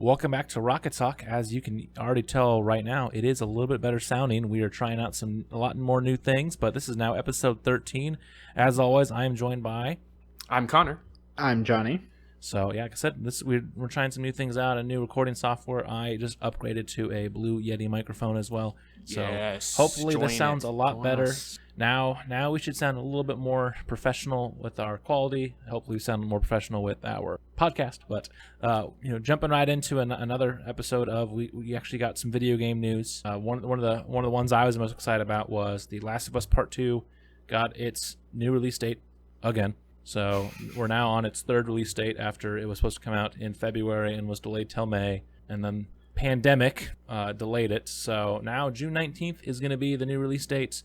Welcome back to Rocket Talk. As you can already tell right now, it is a little bit better sounding. We are trying out a lot more new things, but this is now episode 13. As always, I am joined by... I'm Connor. I'm Johnny. So, yeah, like I said, we're trying some new things out, a new recording software. I just upgraded to a Blue Yeti microphone as well. So yes, hopefully this sounds a lot better. Us. Now we should sound a little bit more professional with our quality. Hopefully we sound more professional with our podcast. But jumping right into another episode of we actually got some video game news. One of the ones I was most excited about was The Last of Us Part 2 got its new release date again. So we're now on its third release date after it was supposed to come out in February and was delayed till May, and then pandemic delayed it. So now June 19th is going to be the new release date.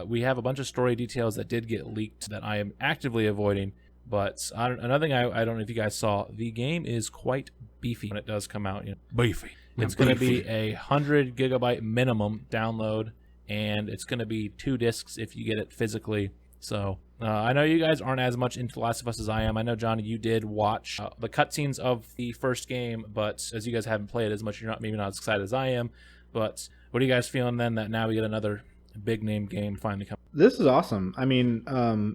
We have a bunch of story details that did get leaked that I am actively avoiding. But another thing I don't know if you guys saw, the game is quite beefy when it does come out. Beefy. It's going to be a 100 gigabyte minimum download, and it's going to be 2 discs if you get it physically. So I know you guys aren't as much into The Last of Us as I am. I know, Johnny, you did watch the cutscenes of the first game, but as you guys haven't played as much, you're maybe not as excited as I am. But what are you guys feeling then that now we get another big name game finally coming? This is awesome. I mean,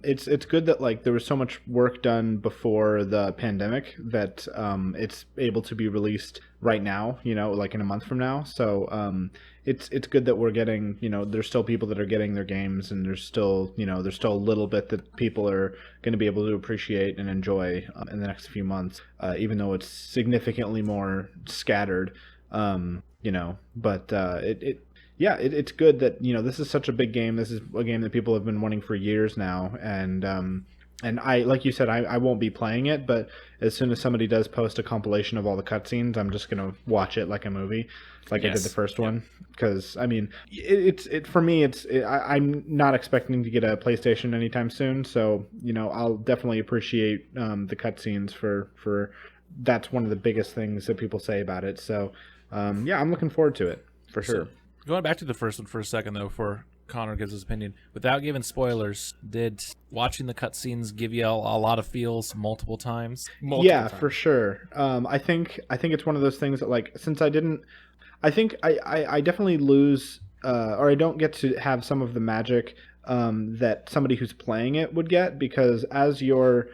it's good that there was so much work done before the pandemic that it's able to be released right now, in a month from now. So it's good that we're getting, there's still people that are getting their games, and there's still a little bit that people are going to be able to appreciate and enjoy in the next few months, even though it's significantly more scattered, it's good that, this is such a big game. This is a game that people have been wanting for years now. And I, like you said, I won't be playing it, but as soon as somebody does post a compilation of all the cutscenes, I'm just going to watch it like a movie, like I did the first one. Because, I mean, for me, I'm not expecting to get a PlayStation anytime soon. So, I'll definitely appreciate the cutscenes for that's one of the biggest things that people say about it. So, I'm looking forward to it, for sure. So, going back to the first one for a second, though, before Connor gives his opinion, without giving spoilers, did watching the cutscenes give you a lot of feels multiple times? For sure. I think it's one of those things that, since I didn't, I think I definitely lose, or I don't get to have some of the magic that somebody who's playing it would get, because as you're,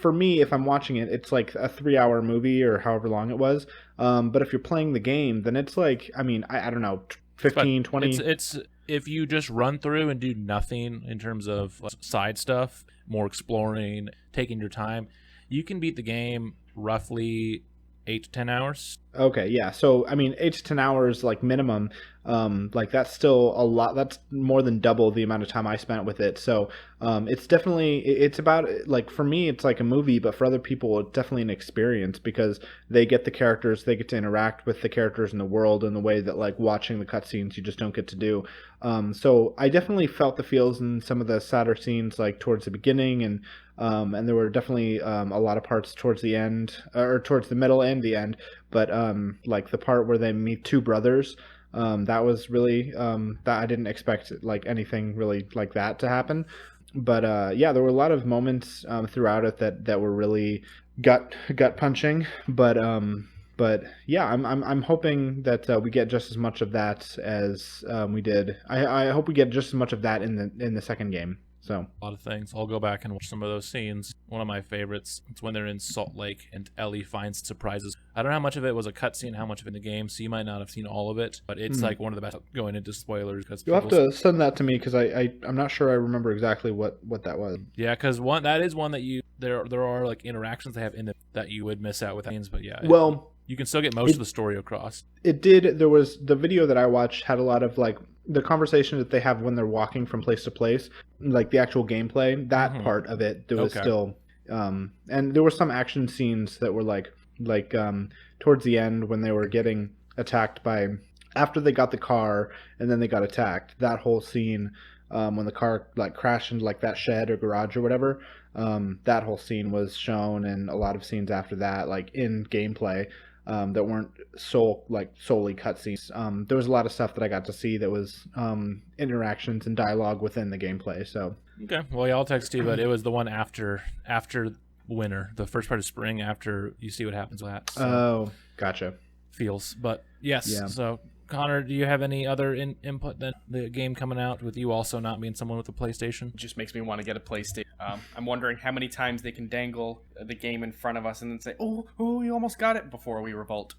for me, if I'm watching it, it's like a 3-hour movie or however long it was. But if you're playing the game, then it's I don't know, 15, 20. It's if you just run through and do nothing in terms of side stuff, more exploring, taking your time, you can beat the game roughly 8 to 10 hours. Okay, yeah. So, 8 to 10 hours, minimum, that's still a lot. That's more than double the amount of time I spent with it. So, it's definitely, it's about, for me, it's like a movie, but for other people, it's definitely an experience, because they get the characters, they get to interact with the characters in the world in the way that, watching the cutscenes, you just don't get to do. So, I definitely felt the feels in some of the sadder scenes, towards the beginning, and there were definitely a lot of parts towards the end, or towards the middle and the end. But the part where they meet 2 brothers, that was really that I didn't expect anything really like that to happen. But there were a lot of moments throughout it that were really gut punching. But I'm hoping that we get just as much of that as we did. I hope we get just as much of that in the second game. So a lot of things. I'll go back and watch some of those scenes. One of my favorites, it's when they're in Salt Lake and Ellie finds surprises. I don't know how much of it was a cutscene, how much of it in the game, so you might not have seen all of it, but it's one of the best going into spoilers. You'll have to send that to me, because I'm not sure I remember exactly what that was. Yeah, because that is one that there are interactions they have in it that you would miss out with scenes, but yeah. You can still get most of the story across. It did. There was the video that I watched had a lot of the conversation that they have when they're walking from place to place, the actual gameplay. That part of it, there was still, and there were some action scenes that were towards the end when they were getting attacked after they got the car and then they got attacked. That whole scene, when the car crashed into that shed or garage or whatever, that whole scene was shown, and a lot of scenes after that, in gameplay. That weren't solely cutscenes. There was a lot of stuff that I got to see that was interactions and dialogue within the gameplay. So okay, well, yeah, I'll text you, but it was the one after winter, the first part of spring after you see what happens with that. So Oh, gotcha. feels, but yes. Yeah. So Connor, do you have any other input than the game coming out with you also not being someone with a PlayStation? It just makes me want to get a PlayStation. I'm wondering how many times they can dangle the game in front of us and then say, "Oh, you almost got it," before we revolt.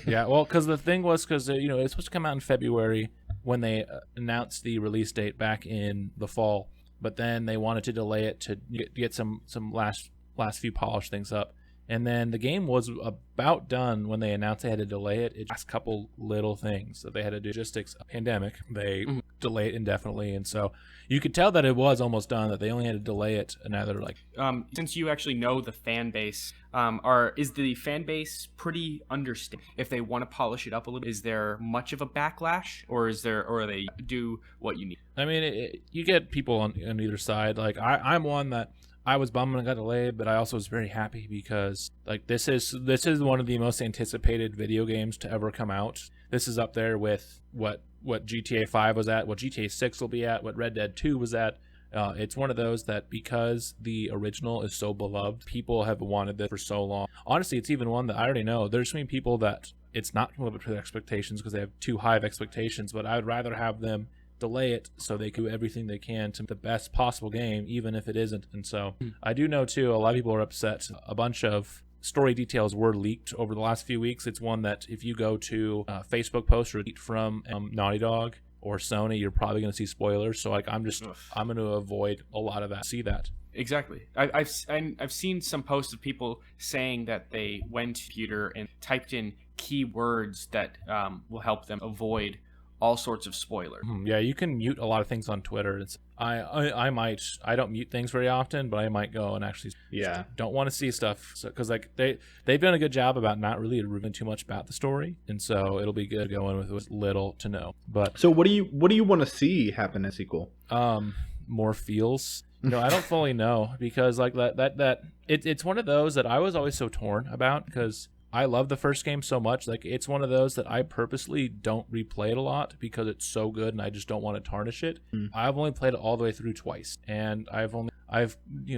Yeah, well, because the thing was, because it's supposed to come out in February when they announced the release date back in the fall, but then they wanted to delay it to get some last few polished things up. And then the game was about done when they announced they had to delay it. It just a couple little things that they had to do. Logistics, pandemic, they delay it indefinitely. And so you could tell that it was almost done, that they only had to delay it another, Since you actually know the fan base, is the fan base pretty understanding? If they want to polish it up a little, is there much of a backlash, or they do what you need? I mean, you get people on either side. Like I'm one that I was bummed when it got delayed, but I also was very happy because like this is one of the most anticipated video games to ever come out. This is up there with what GTA 5 was at, what GTA 6 will be at, what Red Dead 2 was at. It's one of those that because the original is so beloved, people have wanted this for so long. Honestly, it's even one that I already know. There's so many people that it's not going to live up to their expectations because they have too high of expectations, but I would rather have them delay it so they do everything they can to make the best possible game, even if it isn't. And so I do know too, a lot of people are upset. A bunch of story details were leaked over the last few weeks. It's one that if you go to Facebook post or from Naughty Dog or Sony, you're probably going to see spoilers. So like I'm going to avoid a lot of that. See that. Exactly. I've seen some posts of people saying that they went to the computer and typed in keywords that will help them avoid all sorts of spoilers. Yeah, you can mute a lot of things on Twitter. I don't mute things very often, but I might go and actually don't want to see stuff because like they've done a good job about not really revealing too much about the story, and so it'll be good going with little to no. But so what do you want to see happen in a sequel? More feels. I don't fully know because like it's one of those that I was always so torn about because I love the first game so much. Like it's one of those that I purposely don't replay it a lot because it's so good and I just don't want to tarnish it. I've only played it all the way through twice, and I've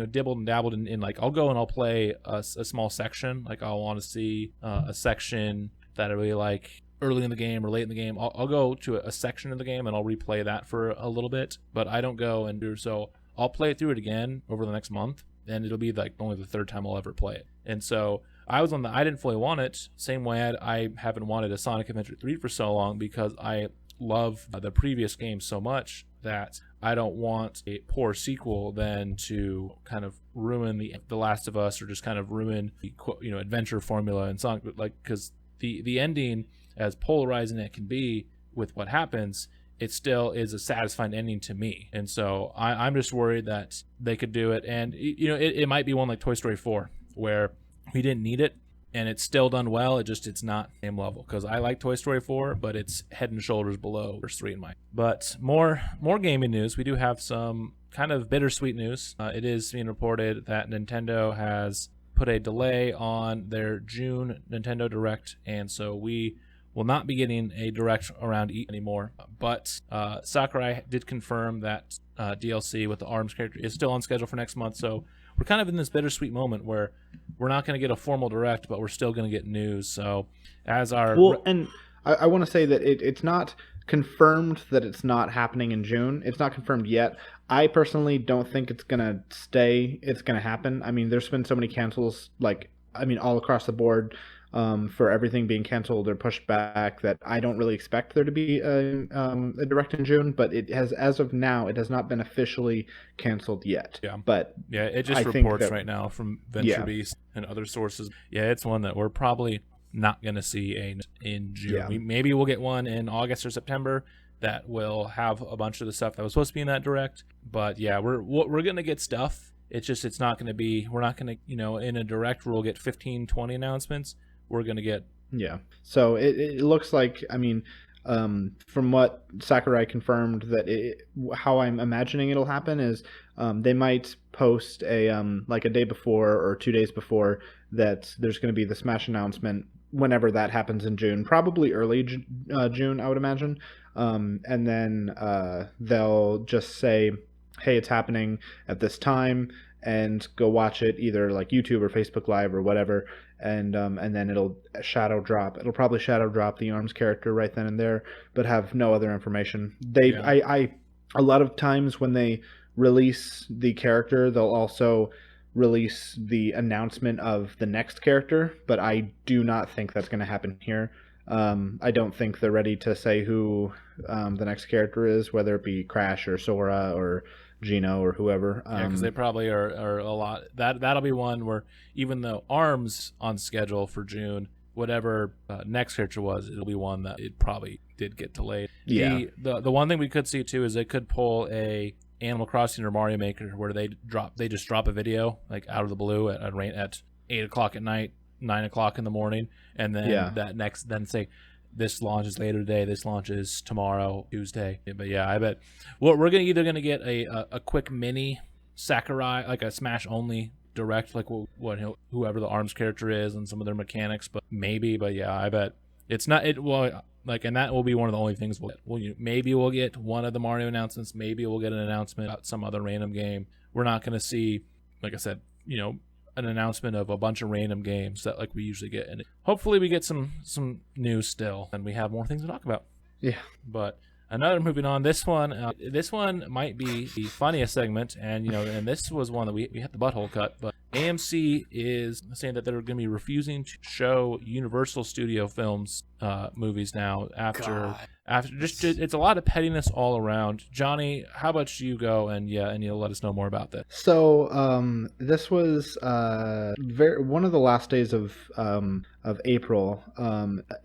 dibbled and dabbled in like I'll go and I'll play a small section. Like I'll want to see a section that I really like early in the game or late in the game. I'll go to a section of the game and I'll replay that for a little bit, but I don't go and do so. I'll play it through it again over the next month, and it'll be like only the third time I'll ever play it. And so I was on I didn't fully want it, same way I haven't wanted a Sonic Adventure 3 for so long because I love the previous game so much that I don't want a poor sequel then to kind of ruin the Last of Us or just kind of ruin the adventure formula in Sonic, like because the ending, as polarizing it can be with what happens, it still is a satisfying ending to me. And so I'm just worried that they could do it. And, it might be one like Toy Story 4, where we didn't need it, and it's still done well. It's not the same level. Because I like Toy Story 4, but it's head and shoulders below verse 3 in my. But more gaming news. We do have some kind of bittersweet news. It is being reported that Nintendo has put a delay on their June Nintendo Direct, and so we will not be getting a Direct around E anymore. But Sakurai did confirm that DLC with the ARMS character is still on schedule for next month. So we're kind of in this bittersweet moment where we're not going to get a formal Direct, but we're still going to get news. So as our and I want to say that it's not confirmed that it's not happening in June. It's not confirmed yet. I personally don't think it's going to stay. It's going to happen. I mean, there's been so many cancels, all across the board. For everything being canceled or pushed back, that I don't really expect there to be a Direct in June, but it has, as of now, it has not been officially canceled yet. Yeah. But yeah, it just reports right now from VentureBeast and other sources. Yeah, it's one that we're probably not going to see in June. Yeah. Maybe we'll get one in August or September that will have a bunch of the stuff that was supposed to be in that Direct. But yeah, we're going to get stuff. It's not going to be, we're not going to, in a Direct we'll get 15, 20 announcements. We're going to get. Yeah. So it looks like, from what Sakurai confirmed, that how I'm imagining it'll happen is they might post a day before or 2 days before that there's going to be the Smash announcement whenever that happens in June, probably early June, I would imagine. And then they'll just say, hey, it's happening at this time. and go watch it either like YouTube or Facebook Live or whatever, and then it'll shadow drop. It'll probably shadow drop the ARMS character right then and there, but have no other information. I a lot of times when they release the character, they'll also release the announcement of the next character, but I do not think that's going to happen here. I don't think they're ready to say who the next character is, whether it be Crash or Sora or Gino or whoever. Yeah, because they probably are a lot. That'll be one where even though ARMS on schedule for June, whatever next character was, it'll be one that it probably did get delayed. Yeah. The one thing we could see too is they could pull a Animal Crossing or Mario Maker where they just drop a video like out of the blue at 8 o'clock at night, 9 o'clock in the morning, and then then say this launches later today, this launches tomorrow, Tuesday. But yeah, I bet we're either gonna get a quick mini Sakurai, like a Smash only direct, like whoever the ARMS character is and some of their mechanics, but yeah, I bet it's not it. Well, like, and that will be one of the only things maybe we'll get one of the Mario announcements, maybe we'll get an announcement about some other random game. We're not gonna see, like I said, an announcement of a bunch of random games that like we usually get, and hopefully we get some news still and we have more things to talk about. Yeah. But moving on, this one might be the funniest segment, and and this was one that we had the butthole cut, but AMC is saying that they're going to be refusing to show Universal Studio Films movies now after just it's a lot of pettiness all around. Johnny, how about you go and you'll let us know more about that. So this was one of the last days of April.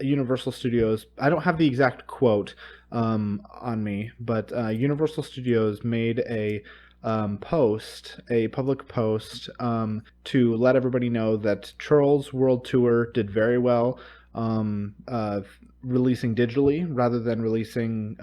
Universal Studios, I don't have the exact quote on me, but Universal Studios made a public post to let everybody know that Trolls World Tour did very well releasing digitally rather than releasing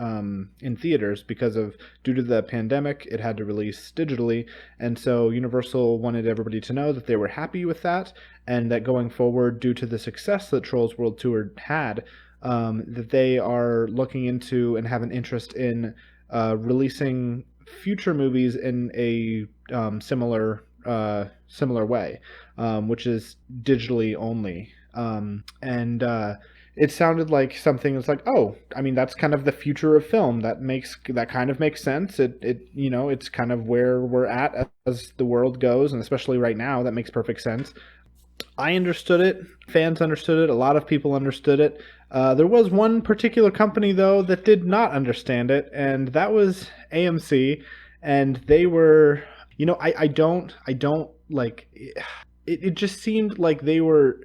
in theaters due to the pandemic. It had to release digitally, and so Universal wanted everybody to know that they were happy with that, and that going forward, due to the success that Trolls World Tour had, that they are looking into and have an interest in releasing future movies in a similar way, which is digitally only. And it sounded like something that's like, oh, I mean, that's kind of the future of film. That kind of makes sense. It's kind of where we're at as the world goes, and especially right now, that makes perfect sense. I understood it. Fans understood it. A lot of people understood it. There was one particular company, though, that did not understand it, and that was AMC. And they were, I don't like. It just seemed like they were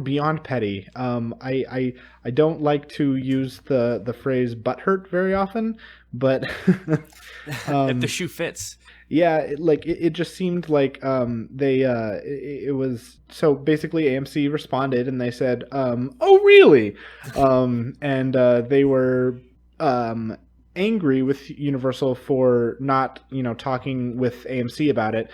beyond petty. I don't like to use the phrase butthurt very often, but if the shoe fits. Yeah, it just seemed like it was, so basically AMC responded and they said, oh really? And they were angry with Universal for not talking with AMC about it,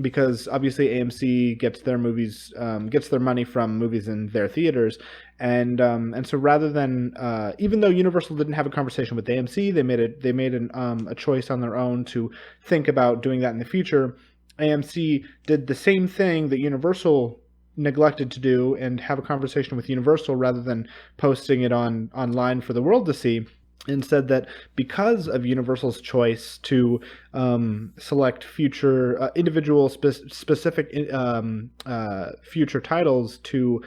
because obviously AMC gets their movies, gets their money from movies in their theaters, and so rather than even though Universal didn't have a conversation with AMC, they made a choice on their own to think about doing that in the future. AMC did the same thing that Universal neglected to do and have a conversation with Universal rather than posting it online for the world to see, and said that because of Universal's choice to select future individual specific future titles to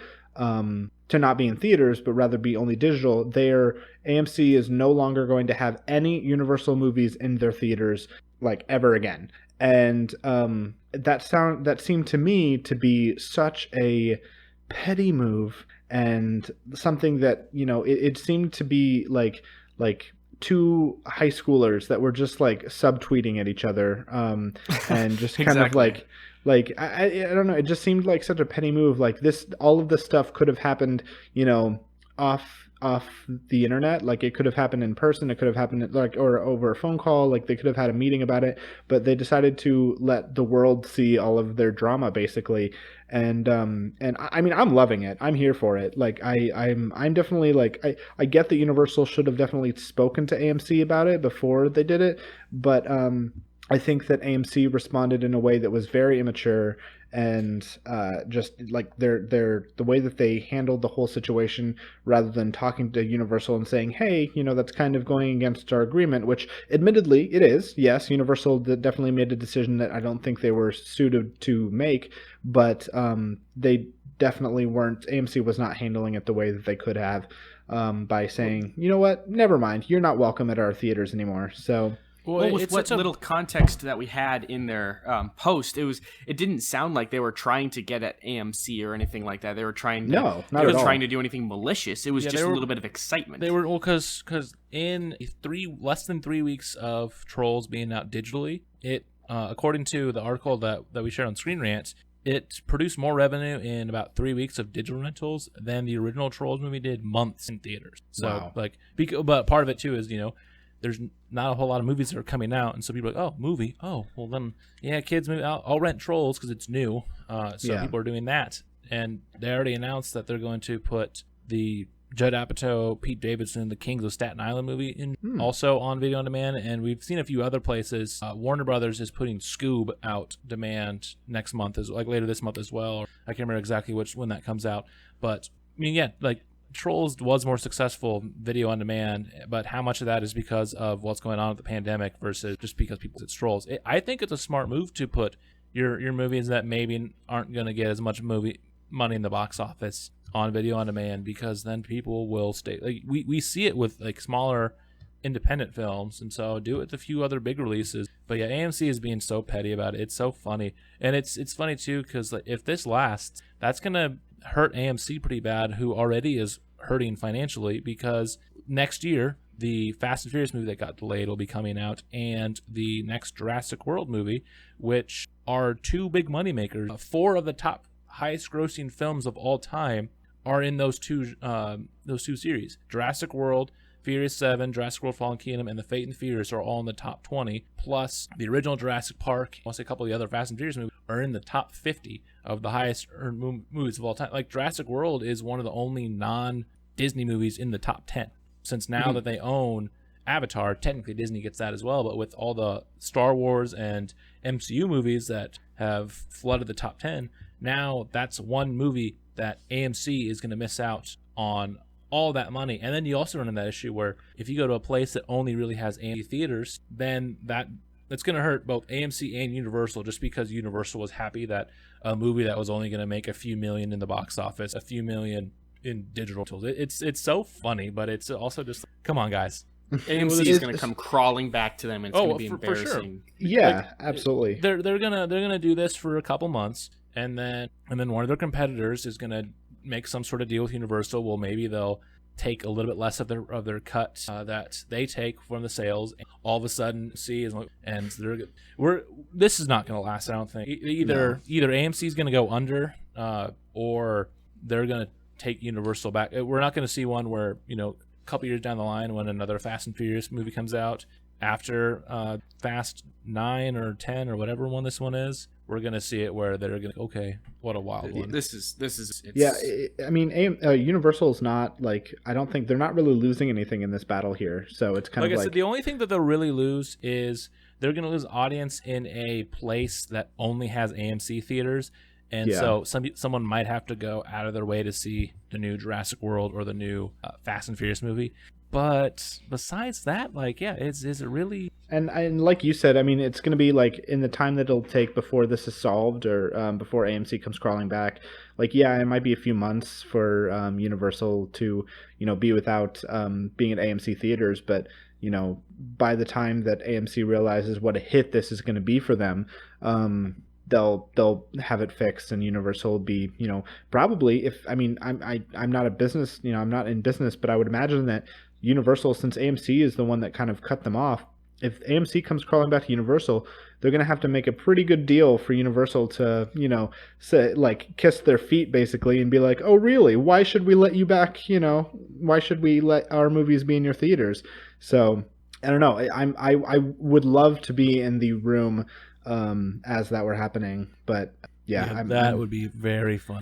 not be in theaters but rather be only digital, AMC is no longer going to have any Universal movies in their theaters like ever again. And that seemed to me to be such a petty move, and something that it seemed to be like two high schoolers that were just like subtweeting at each other, and just kind of like I don't know, it just seemed like such a petty move. Like all of this stuff could have happened off the internet. Like it could have happened in person, it could have happened or over a phone call, like they could have had a meeting about it, but they decided to let the world see all of their drama basically. And I mean, I'm loving it. I'm here for it. Like I'm definitely like, I get that Universal should have definitely spoken to AMC about it before they did it, but I think that AMC responded in a way that was very immature, and just like the way that they handled the whole situation, rather than talking to Universal and saying, hey, that's kind of going against our agreement, which admittedly it is. Yes, Universal definitely made a decision that I don't think they were suited to make, but they definitely weren't. AMC was not handling it the way that they could have, by saying, you know what, never mind, you're not welcome at our theaters anymore. So. Well, with what little context that we had in their post, it didn't sound like they were trying to get at AMC or anything like that. They were trying to, no, not at all. trying to do anything malicious. It was just a little bit of excitement. They were because in less than 3 weeks of Trolls being out digitally, it according to the article that we shared on Screen Rant, it produced more revenue in about 3 weeks of digital rentals than the original Trolls movie did months in theaters. So wow. But part of it too is there's not a whole lot of movies that are coming out, and so people are like, oh, movie, oh, well then, yeah, kids movie, I'll rent Trolls because it's new. So people are doing that, and they already announced that they're going to put the Judd Apatow, Pete Davidson, The Kings of Staten Island movie in also on video on demand, and we've seen a few other places. Warner Brothers is putting Scoob out demand next month, later this month as well. I can't remember exactly when that comes out, but I mean, yeah, like. Trolls was more successful video on demand, but how much of that is because of what's going on with the pandemic versus just because people it's Trolls? I think it's a smart move to put your movies that maybe aren't going to get as much movie money in the box office on video on demand, because then people will stay. Like we see it with like smaller independent films, and so do it with a few other big releases. But yeah, AMC is being so petty about it. It's so funny, and it's funny too because like, if this lasts, that's gonna hurt AMC pretty bad, who already is hurting financially, because next year the Fast and Furious movie that got delayed will be coming out, and the next Jurassic World movie, which are two big moneymakers. 4 of the top highest grossing films of all time are in those two series. Jurassic World, Furious 7, Jurassic World Fallen Kingdom, and The Fate and the Furious are all in the top 20, plus the original Jurassic Park, I'll say a couple of the other Fast and Furious movies, are in the top 50 of the highest earned movies of all time. Like, Jurassic World is one of the only non-Disney movies in the top 10. Since now that they own Avatar, technically Disney gets that as well, but with all the Star Wars and MCU movies that have flooded the top 10, now that's one movie that AMC is going to miss out on all that money. And then you also run into that issue where if you go to a place that only really has AMC theaters, then that's going to hurt both AMC and Universal, just because Universal was happy that a movie that was only going to make a few million in the box office, a few million in digital tools. It's so funny, but it's also just, come on, guys. AMC is going to come crawling back to them, and it's going to be embarrassing. For sure. Yeah, absolutely. They're gonna do this for a couple months, and then one of their competitors is gonna make some sort of deal with Universal. Well, maybe they'll take a little bit less of their cut that they take from the sales, and all of a sudden this is not going to last. I don't think either AMC is going to go under, or they're going to take Universal back. We're not going to see one where a couple years down the line, when another Fast and Furious movie comes out after Fast 9 or 10 or whatever one this one is, we're going to see it where they're going to, okay, what a wild one. This is yeah, I mean, Universal is not, like, I don't think they're not really losing anything in this battle here. So it's kind of like I said, the only thing that they'll really lose is they're going to lose audience in a place that only has AMC theaters. And so someone might have to go out of their way to see the new Jurassic World or the new Fast and Furious movie. But besides that, like, yeah, is it really? And like you said, I mean, it's going to be like in the time that it'll take before this is solved, or before AMC comes crawling back. Like, yeah, it might be a few months for Universal to be without being at AMC theaters, but by the time that AMC realizes what a hit this is going to be for them, they'll have it fixed, and Universal will be probably, I'm not a business, I'm not in business, but I would imagine that Universal, since AMC is the one that kind of cut them off, if AMC comes crawling back to Universal, they're going to have to make a pretty good deal for Universal to, say, like, kiss their feet basically and be like, oh, really? Why should we let you back? Why should we let our movies be in your theaters? So I don't know. I would love to be in the room as that were happening, but that would be very fun.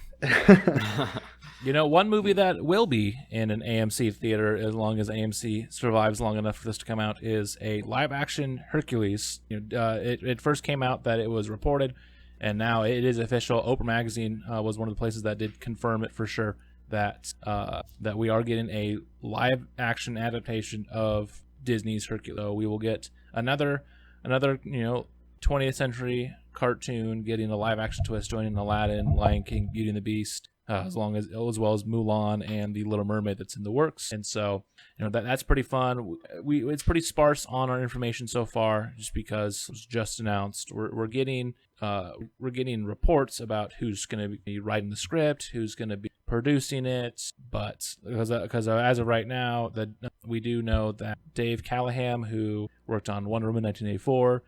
One movie that will be in an AMC theater as long as AMC survives long enough for this to come out is a live-action Hercules. It first came out that it was reported, and now it is official. Oprah Magazine was one of the places that did confirm it for sure that we are getting a live-action adaptation of Disney's Hercules. So we will get another 20th century cartoon getting a live-action twist, joining Aladdin, Lion King, Beauty and the Beast. As well as Mulan and the Little Mermaid that's in the works, and so that's pretty fun. It's pretty sparse on our information so far, just because it was just announced. We're getting reports about who's going to be writing the script, who's going to be producing it, but because as of right now, that we do know that Dave Callahan, who worked on Wonder Woman 1984.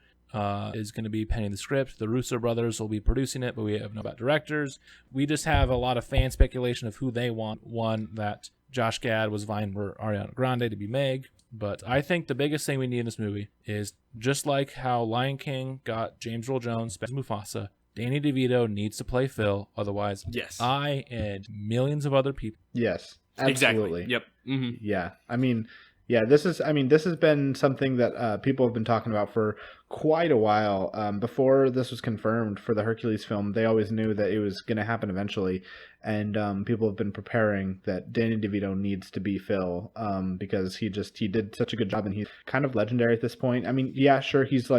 Is going to be penning the script. The Russo brothers will be producing it, but we have no about directors. We just have a lot of fan speculation of who they want. One, that Josh Gad was vying for Ariana Grande to be Meg. But I think the biggest thing we need in this movie is, just like how Lion King got James Earl Jones as Mufasa, Danny DeVito needs to play Phil. Otherwise, yes, I and millions of other people. Yes, absolutely. Exactly. Yep. Mm-hmm. Yeah, this has been something that people have been talking about for quite a while. Before this was confirmed for the Hercules film, they always knew that it was going to happen eventually, and people have been preparing that Danny DeVito needs to be Phil, because he did such a good job, and he's kind of legendary at this point. I mean, yeah, sure, he's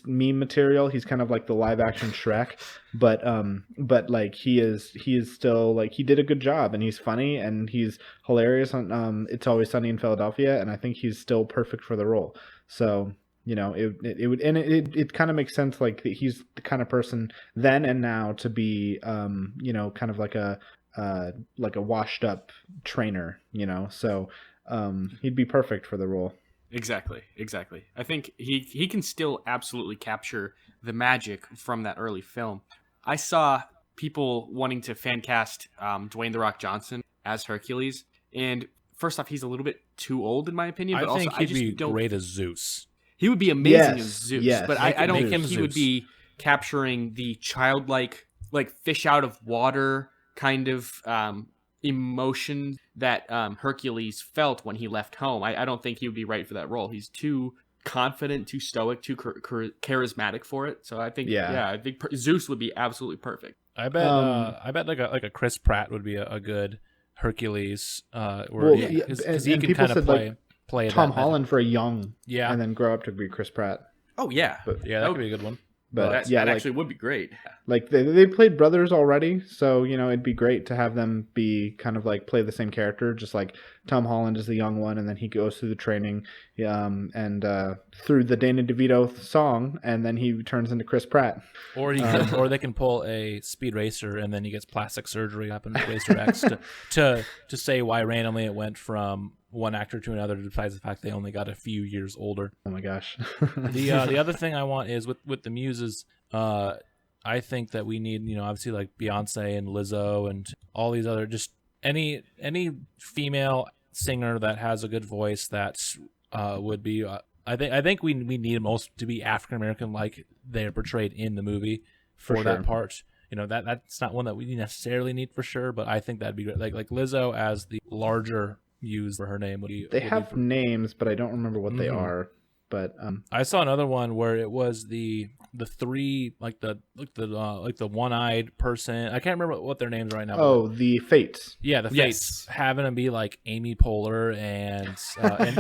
meme material. He's kind of like the live action Shrek, but like he is still, like, he did a good job, and he's funny and he's hilarious on It's Always Sunny in Philadelphia, and I think he's still perfect for the role. So it kind of makes sense, like, that he's the kind of person then and now to be kind of like a washed up trainer, so he'd be perfect for the role. Exactly. I think he can still absolutely capture the magic from that early film. I saw people wanting to fan cast Dwayne "The Rock" Johnson as Hercules, and first off, he's a little bit too old in my opinion. But I think also, he'd be great as Zeus. He would be amazing as Zeus, yes. but I don't think he Zeus. would be capturing the childlike, like, fish out of water kind of emotion that Hercules felt when he left home. I don't think he would be right for that role. He's too confident, too stoic, too charismatic for it. So I think, I think Zeus would be absolutely perfect. I bet like a Chris Pratt would be a good Hercules, because he can kind of play Tom Holland for a young, yeah, and then grow up to be Chris Pratt. Oh yeah, but that could be a good one. But that actually would be great. Like they played brothers already, so it'd be great to have them be kind of like play the same character, just like Tom Holland is the young one, and then he goes through the training, and through the Danny DeVito song, and then he turns into Chris Pratt. Or or they can pull a Speed Racer, and then he gets plastic surgery happened with Racer X to say why randomly it went from one actor to another, besides the fact they only got a few years older. Oh my gosh. The other thing I want is with the muses, I think that we need, obviously, like Beyonce and Lizzo and all these other, just any female singer that has a good voice that would be I think we need most to be African American, like they're portrayed in the movie for that part. That's not one that we necessarily need for sure, but I think that'd be great. Like Lizzo as the larger use for her name would be. They have names, but I don't remember what they are. But I saw another one where it was the three, like the one-eyed person. I can't remember what their names are right now. Oh, the Fates. Yeah, the Fates, having them be like Amy Poehler and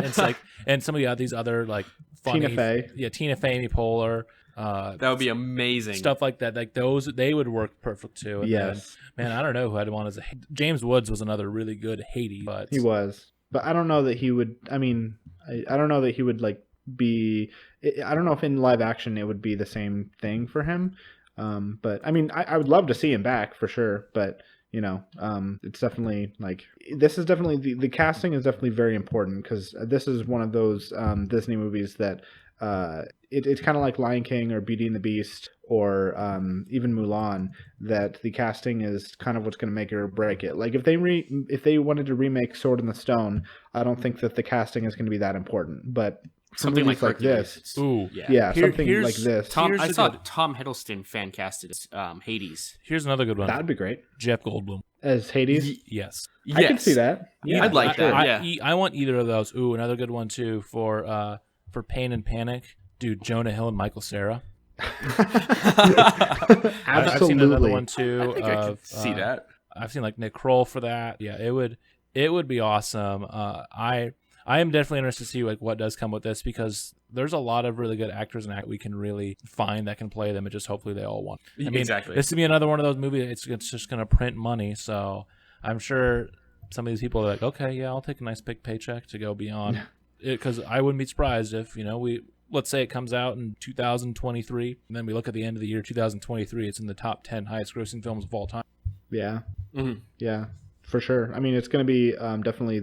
it's like, and some of these other like funny, Tina Fey. Yeah, Tina Fey, Amy Poehler. That would be amazing. Stuff like that, like those, they would work perfect too. And yes, then, man, I don't know who I'd want as James Woods was another really good Hades, but he was. But I don't know that he would. I mean, I don't know that he would like be. I don't know if in live action it would be the same thing for him. But I mean, I would love to see him back for sure. But it's definitely like, this is definitely the casting is definitely very important, because this is one of those Disney movies that it's kind of like Lion King or Beauty and the Beast or even Mulan, that the casting is kind of what's going to make it or break it. Like if they wanted to remake Sword in the Stone, I don't think that the casting is going to be that important. But something like this, ooh, yeah, something like this. I saw Tom Hiddleston fan casted as Hades. Here's another good one. That'd be great. Jeff Goldblum. as Hades. Yes. I can see that. Yeah, I'd like that. I want either of those. Ooh, another good one too for Pain and Panic. Dude, Jonah Hill and Michael Cera. Absolutely. I've seen another one too. I think I could see that. I've seen like Nick Kroll for that. Yeah, it would be awesome. I am definitely interested to see like what does come with this, because there's a lot of really good actors and we can really find that can play them. And just hopefully they all want. I mean, Exactly. This would be another one of those movies. It's just going to print money. So I'm sure some of these people are like, okay, yeah, I'll take a nice big paycheck to go beyond it, because I wouldn't be surprised if let's say it comes out in 2023, and then we look at the end of the year 2023, it's in the top 10 highest grossing films of all time. Yeah. Mm-hmm. Yeah, for sure. I mean, it's going to be definitely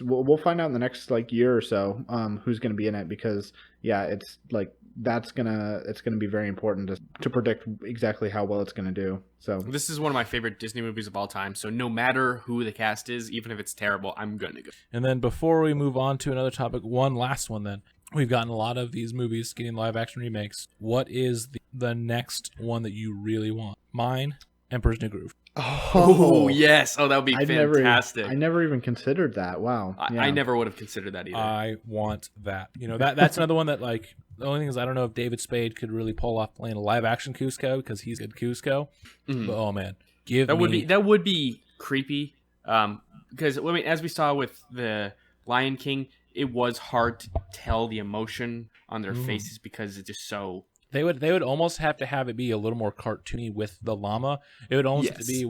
we'll find out in the next like year or so who's going to be in it, because it's like it's going to be very important to predict exactly how well it's going to do. So this is one of my favorite Disney movies of all time. So no matter who the cast is, even if it's terrible, I'm going to go. And then before we move on to another topic, one last one then. We've gotten a lot of these movies getting live action remakes. What is the next one that you really want? Mine, Emperor's New Groove. Oh yes! Oh, that would be fantastic. I never even considered that. Wow. I never would have considered that either. I want that. That's another one that, like, the only thing is I don't know if David Spade could really pull off playing a live action Cusco, because he's good Cusco. Mm-hmm. But oh man, that would be creepy. Because I mean, as we saw with the Lion King, it was hard to tell the emotion on their faces because it's just so. They would almost have to have it be a little more cartoony with the llama. It would almost have to be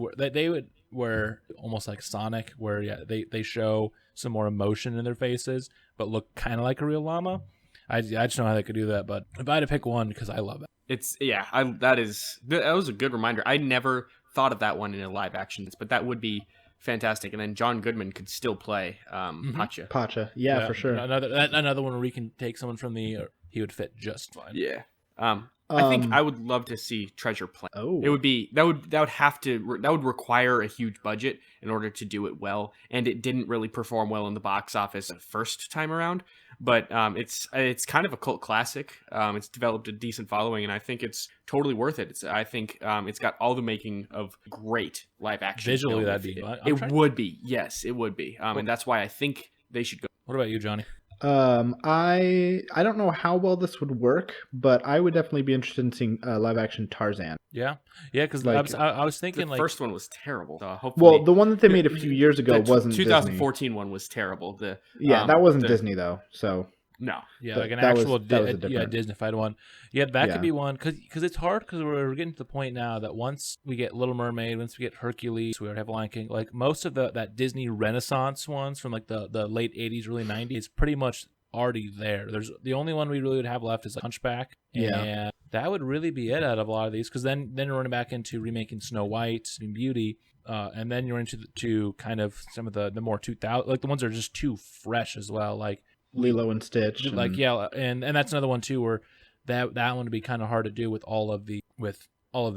where almost like Sonic, where they show some more emotion in their faces, but look kind of like a real llama. I just don't know how they could do that, but if I had to pick one, because I love it. That was a good reminder. I never thought of that one in a live action, but that would be fantastic. And then John Goodman could still play Pacha. Pacha, yeah, for sure. Another one where we can take someone from he would fit just fine. Yeah. I think I would love to see Treasure Planet. Oh, it would be that would require a huge budget in order to do it well, and it didn't really perform well in the box office the first time around. But it's kind of a cult classic. It's developed a decent following, and I think it's totally worth it. I think it's got all the making of great live action. Visually, that'd be. It would be. Yes, it would be. And that's why I think they should go. What about you, Johnny? I don't know how well this would work, but I would definitely be interested in seeing live action Tarzan. Yeah, because I was thinking the first one was terrible. Well, the one that they made a few years ago wasn't 2014 Disney. one was terrible. That wasn't Disney though. So no, like an actual Disneyfied one. Yeah, that could be one, because it's hard, because we're getting to the point now that once we get Little Mermaid, once we get Hercules, we have Lion King, like most of that Disney Renaissance ones from like the late 80s, early 90s, it's pretty much already there. There's the only one we really would have left is like Hunchback, and that would really be it out of a lot of these, because then you're running back into remaking Snow White, Sleeping Beauty, and then you're into kind of some of the more 2000, like the ones that are just too fresh as well, like Lilo and Stitch, and that's another one too where that one would be kind of hard to do with all of the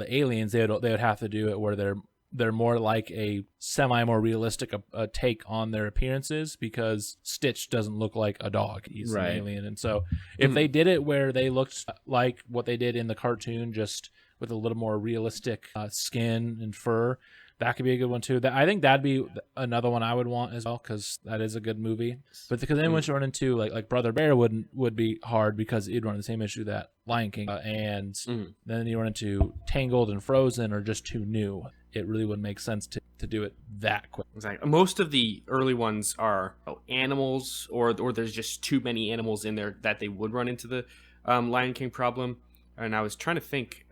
aliens. They would have to do it where they're more like a more realistic take on their appearances, because Stitch doesn't look like a dog. He's an alien. And so if they did it where they looked like what they did in the cartoon, just with a little more realistic skin and fur, that could be a good one too. I think that'd be another one I would want as well, because that is a good movie. But because then once you run into like Brother Bear would be hard, because it'd run the same issue that Lion King, and then you run into Tangled and Frozen are just too new. It really wouldn't make sense to do it that quick. Exactly. Most of the early ones are animals, or there's just too many animals in there that they would run into the Lion King problem. And I was trying to think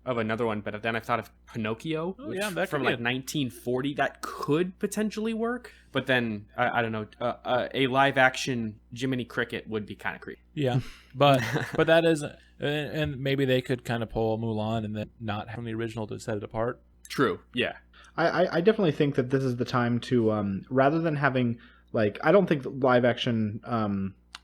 of another one, but then I thought of Pinocchio, that from like 1940. That could potentially work, but then I don't know. A live action Jiminy Cricket would be kind of creepy. Yeah, but that is, and maybe they could kind of pull Mulan and then not have the original to set it apart. True. Yeah. I definitely think that this is the time to rather than having I don't think live action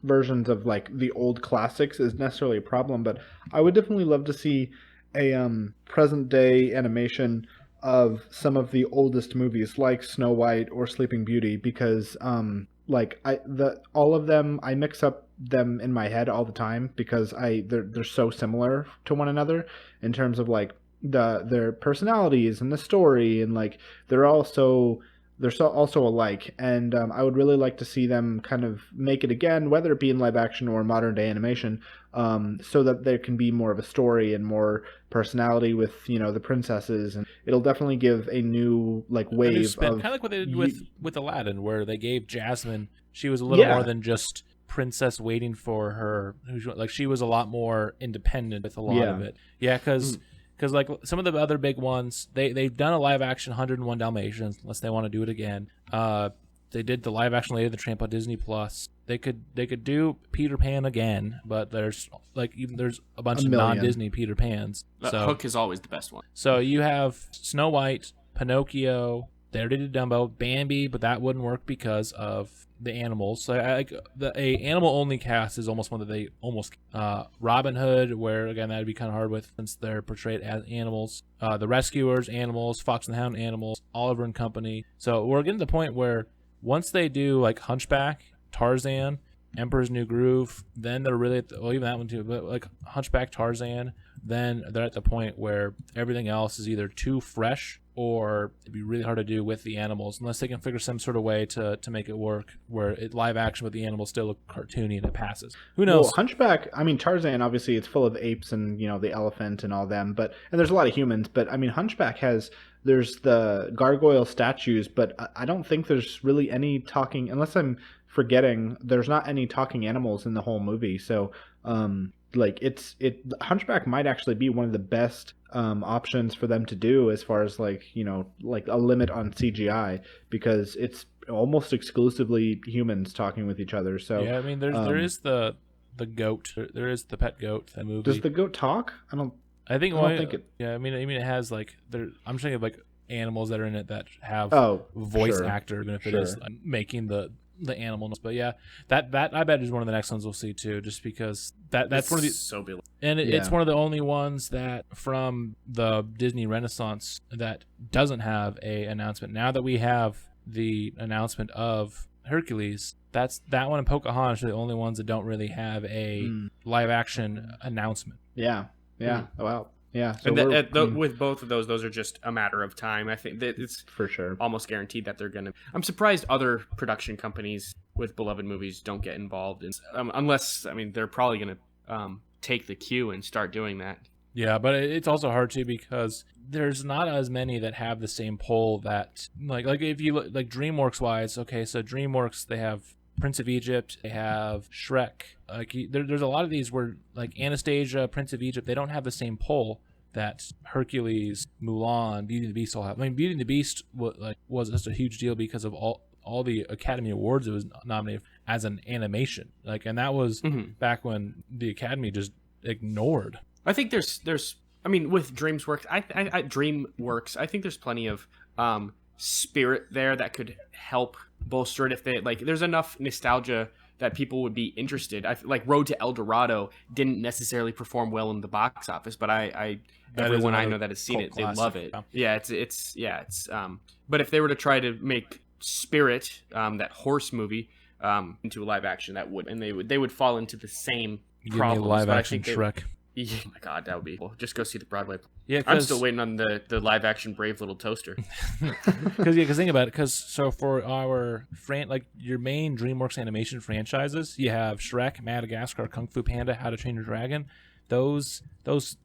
versions of like the old classics is necessarily a problem, but I would definitely love to see a present day animation of some of the oldest movies like Snow White or Sleeping Beauty, because all of them, I mix up them in my head all the time, because they're so similar to one another in terms of like their personalities and the story, and like they're also also alike. And I would really like to see them kind of make it again, whether it be in live action or modern day animation, so that there can be more of a story and more personality with the princesses, and it'll definitely give a new like A new wave spin, of kind of like what they did with Aladdin, where they gave Jasmine. She was a little more than just princess waiting for her. Like she was a lot more independent with a lot of it. Yeah, because like some of the other big ones, they've done a live action 101 Dalmatians, unless they want to do it again. They did the live action Lady and the Tramp on Disney Plus. They could do Peter Pan again, but there's a bunch of non-Disney Peter Pans. So Hook is always the best one. So you have Snow White, Pinocchio. They already did Dumbo, Bambi, but that wouldn't work because of the animals. So a animal only cast is almost one that they almost Robin Hood, where again that'd be kind of hard with since they're portrayed as animals. The Rescuers, animals. Fox and the Hound, animals. Oliver and Company. So we're getting to the point where once they do like Hunchback, Tarzan, Emperor's New Groove, then they're really even that one too. But like Hunchback, Tarzan, then they're at the point where everything else is either too fresh or it'd be really hard to do with the animals unless they can figure some sort of way to make it work where live action with the animals still look cartoony and it passes. Who knows? Well, Hunchback, I mean, Tarzan, obviously it's full of apes and, the elephant and all them, and there's a lot of humans, but I mean, Hunchback there's the gargoyle statues, but I don't think there's really any talking, unless I'm forgetting, there's not any talking animals in the whole movie. So, Hunchback might actually be one of the best options for them to do as far as like a limit on CGI, because it's almost exclusively humans talking with each other. So yeah, I mean there is the goat. There is the pet goat. That movie. Does the goat talk? I don't think it. Yeah, I mean it has like I'm thinking of like animals that are in it that have voice actor, even if it is making the animals. But yeah, that I bet is one of the next ones we'll see too, just because that's one of the it's one of the only ones that from the Disney Renaissance that doesn't have a announcement. Now that we have the announcement of Hercules, that one and Pocahontas are the only ones that don't really have a live action announcement. Yeah. Wow. Yeah, so with both of those are just a matter of time. I think that it's for sure almost guaranteed that they're gonna. I'm surprised other production companies with beloved movies don't get involved in, unless they're probably gonna take the cue and start doing that. Yeah, but it's also hard too because there's not as many that have the same pull that like if you look like DreamWorks wise. Okay, so DreamWorks, they have Prince of Egypt, they have Shrek. Like there's a lot of these where like Anastasia, Prince of Egypt, they don't have the same pull that Hercules, Mulan, Beauty and the Beast all have. I mean, Beauty and the Beast was just a huge deal because of all the Academy Awards it was nominated as an animation. Like, and that was back when the Academy just ignored. I think there's with DreamWorks, I think there's plenty of spirit there that could help bolster it if they there's enough nostalgia that people would be interested. Like Road to El Dorado didn't necessarily perform well in the box office, but everyone I know that has seen it, they love it. Yeah, it's but if they were to try to make Spirit, that horse movie, into a live action, that would, and they would fall into the same problems. Give me a live action Shrek. Yeah, my God, that would be cool. Just go see the Broadway. Yeah, I'm still waiting on the live action Brave Little Toaster. Because think about it. So for our your main DreamWorks animation franchises, you have Shrek, Madagascar, Kung Fu Panda, How to Train Your Dragon. Those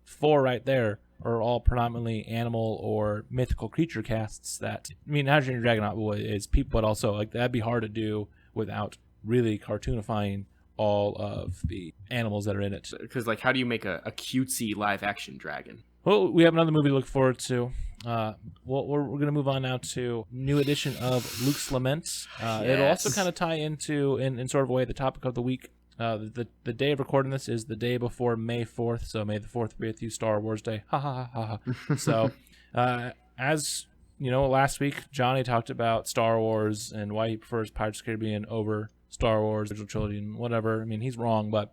four right there are all predominantly animal or mythical creature casts. That How to Train Your Dragon is people, but also that'd be hard to do without really cartoonifying all of the animals that are in it. Because how do you make a cutesy live action dragon? Well, we have another movie to look forward to. We're going to move on now to new edition of Luke's Laments. Yes. It'll also kind of tie into in sort of a way the topic of the week. The day of recording this is the day before May 4th, so May the 4th be with you, Star Wars Day. Ha ha ha ha. So as last week Johnny talked about Star Wars and why he prefers Pirates of the Caribbean over Star Wars, original trilogy, and whatever. He's wrong, but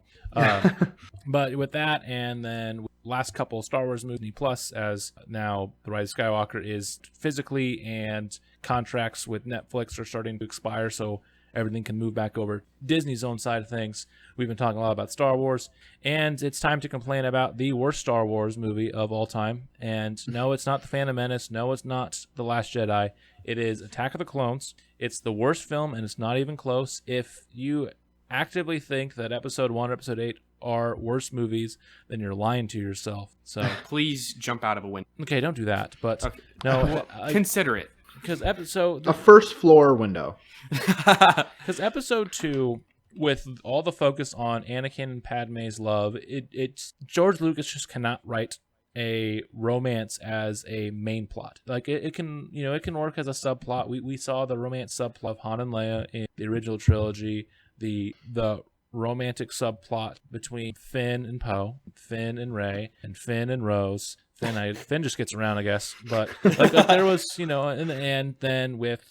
but with that, and then last couple of Star Wars movies Plus, as now The Rise of Skywalker is physically, and contracts with Netflix are starting to expire. So everything can move back over Disney's own side of things. We've been talking a lot about Star Wars, and it's time to complain about the worst Star Wars movie of all time. And no, it's not The Phantom Menace. No, it's not The Last Jedi. It is Attack of the Clones. It's the worst film, and it's not even close. If you actively think that Episode 1 or Episode 8 are worse movies, then you're lying to yourself. So Please jump out of a window. okay, don't do that. But Okay. no, Consider it. because episode A first floor window. because Episode 2, with all the focus on Anakin and Padme's love, it's George Lucas just cannot write a romance as a main plot. Like it can, it can work as a subplot. We saw the romance subplot of Han and Leia in the original trilogy, the romantic subplot between Finn and Poe, Finn and Rey, and Finn and Rose. Finn just gets around, I guess. But like there was, in the end, then with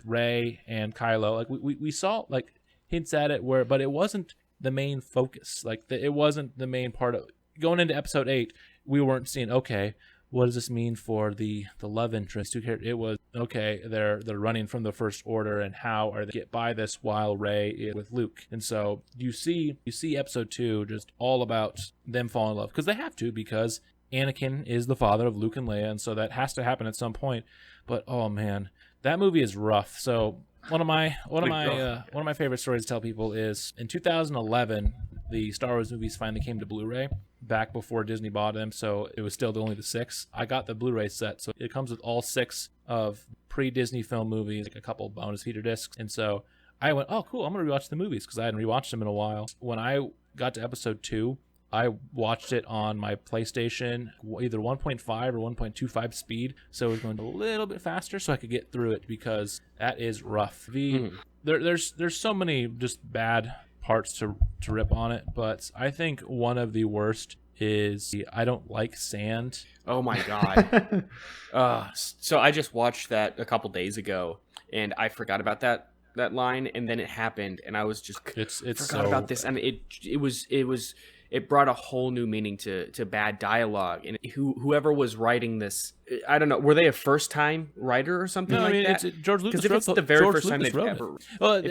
Rey and Kylo, like we saw like hints at it but it wasn't the main focus. Like it wasn't the main part of going into Episode 8. We weren't seeing, okay, what does this mean for the love interest? It was, okay, they're running from the First Order, and how are they get by this while Rey is with Luke? And so you see Episode 2 just all about them falling in love, because they have to, because Anakin is the father of Luke and Leia, and so that has to happen at some point. But oh man, that movie is rough. So one of my favorite stories to tell people is in 2011, the Star Wars movies finally came to Blu-ray, back before Disney bought them, so it was still only the 6. I got the Blu-ray set, so it comes with all 6 of pre-Disney film movies, like a couple bonus feature discs. And so I went, oh cool, I'm gonna rewatch the movies, because I hadn't rewatched them in a while. When I got to Episode 2, I watched it on my PlayStation, either 1.5 or 1.25 speed, so it was going a little bit faster so I could get through it, because that is rough. There's so many just bad parts to rip on it, but I think one of the worst is I don't like sand. Oh my god. So I just watched that a couple days ago, and I forgot about that line, and then it happened, and I was just forgot about this, and it brought a whole new meaning to bad dialogue. And whoever was writing this, I don't know, were they a first time writer or something like that? It's George Lucas. Because if it's the very first time they've ever. Well,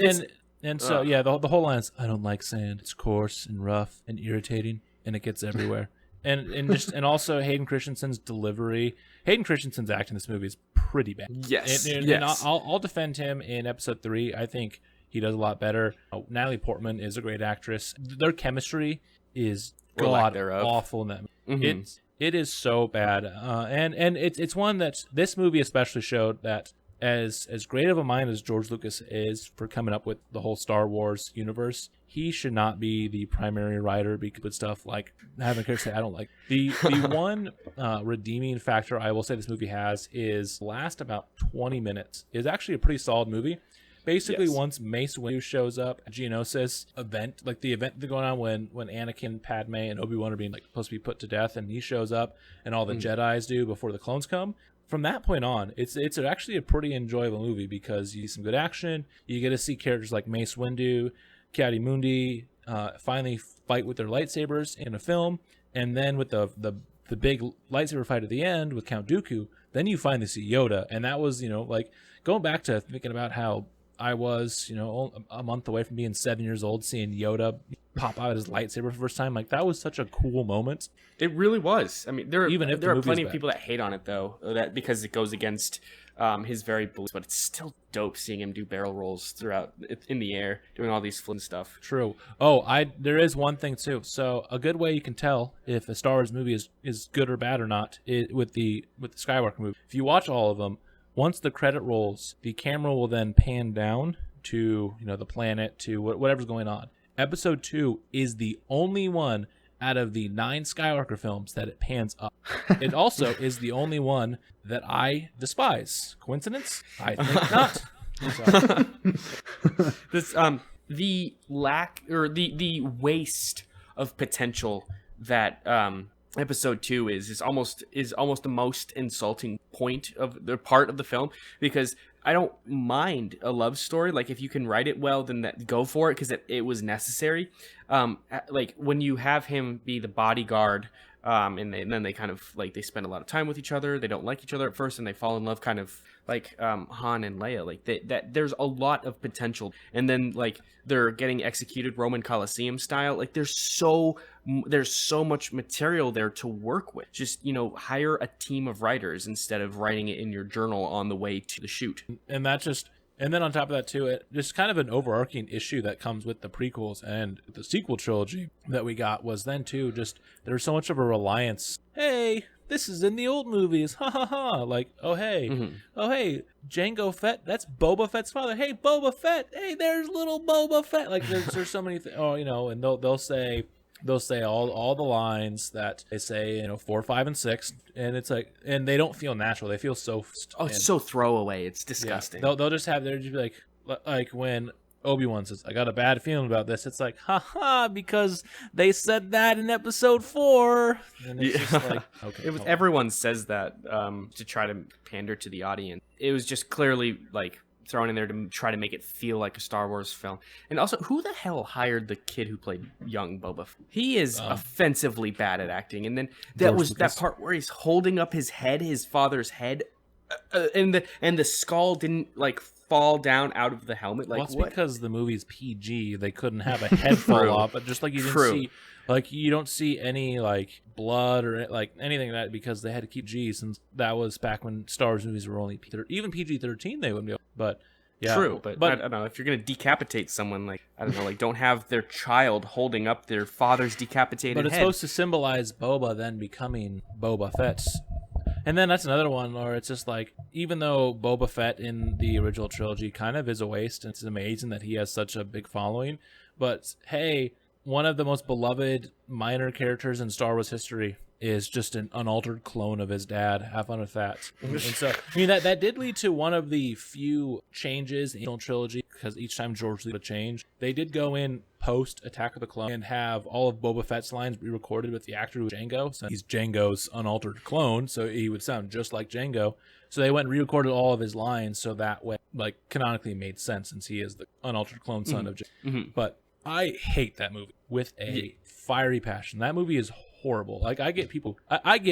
and so yeah, the whole line is, I don't like sand. It's coarse and rough and irritating, and it gets everywhere. and also Hayden Christensen's delivery. Hayden Christensen's acting in this movie is pretty bad. Yes, and I'll defend him in Episode 3. I think he does a lot better. Natalie Portman is a great actress. Their chemistry is god awful in that movie. Mm-hmm. It is so bad, and it's one that this movie especially showed that as great of a mind as George Lucas is for coming up with the whole Star Wars universe, he should not be the primary writer, because with stuff like having a character say I don't like. The one redeeming factor I will say this movie has is the last about 20 minutes is actually a pretty solid movie. Basically, yes. Once Mace Windu shows up at Geonosis event, like the event that's going on when Anakin, Padme, and Obi-Wan are being like supposed to be put to death, and he shows up, and all the Jedis do before the clones come. From that point on, it's actually a pretty enjoyable movie, because you see some good action. You get to see characters like Mace Windu, Ki-Adi-Mundi finally fight with their lightsabers in a film, and then with the big lightsaber fight at the end with Count Dooku, then you finally see Yoda, and that was like going back to thinking about how I was, a month away from being 7 years old, seeing Yoda pop out his lightsaber for the first time. Like, that was such a cool moment. It really was. I mean, there are plenty of bad. people that hate on it, though, that because it goes against his very beliefs, but it's still dope seeing him do barrel rolls throughout in the air, doing all these fun stuff. True. Oh, there is one thing too. So a good way you can tell if a Star Wars movie is good or bad or not with the Skywalker movie. If you watch all of them, once the credit rolls, the camera will then pan down to the planet, to whatever's going on. Episode 2 is the only one out of the 9 Skywalker films that it pans up. It also is the only one that I despise. Coincidence? I think not. This the lack or the waste of potential that Episode 2 is almost the most insulting point of the part of the film, because I don't mind a love story. Like, if you can write it well, then go for it, because it was necessary. Like when you have him be the bodyguard and then they kind of like they spend a lot of time with each other. They don't like each other at first, and they fall in love, kind of like Han and Leia. Like that there's a lot of potential, and then like they're getting executed Roman Colosseum style. Like there's so much material there to work with. Just hire a team of writers instead of writing it in your journal on the way to the shoot. And then on top of that too, it just kind of an overarching issue that comes with the prequels and the sequel trilogy that we got was then too just there's so much of a reliance. Hey, this is in the old movies, ha ha ha! Like, oh hey, Jango Fett, that's Boba Fett's father. Hey, Boba Fett, hey, there's little Boba Fett. Like, there's so many things. Oh, and they'll say all the lines that they say, 4, 5, and 6, and it's like, and they don't feel natural. They feel so. It's so throwaway. It's disgusting. Yeah, they'll just be like when Obi-Wan says, "I got a bad feeling about this." It's like, haha, because they said that in Episode 4, and it's just like, okay. Everyone says that to try to pander to the audience. It was just clearly like thrown in there to try to make it feel like a Star Wars film. And also, who the hell hired the kid who played young Boba Fett? He is offensively bad at acting. And then that part where he's holding up his head, his father's head, and the skull didn't like fall down out of the helmet. Like, it's because the movie's PG. They couldn't have a head fall off, but just like you didn't see. Like, you don't see any, like, blood or, like, anything like that because they had to keep G since that was back when Star Wars movies were only even PG-13 they wouldn't be able. But, yeah. True, but I don't know. If you're going to decapitate someone, like, I don't know, like, don't have their child holding up their father's decapitated head. But it's supposed to symbolize Boba then becoming Boba Fett. And then that's another one where it's just like, even though Boba Fett in the original trilogy kind of is a waste, and it's amazing that he has such a big following, but, hey, one of the most beloved minor characters in Star Wars history is just an unaltered clone of his dad. Have fun with that. And so, I mean, that did lead to one of the few changes in the original trilogy, because each time George Lucas changed, they did go in post Attack of the Clones and have all of Boba Fett's lines re-recorded with the actor who was Jango. So he's Jango's unaltered clone, so he would sound just like Jango. So they went and re-recorded all of his lines, so that way, like, canonically made sense since he is the unaltered clone son of Jango. Mm-hmm. But I hate that movie with a fiery passion. That movie is horrible. Like, I get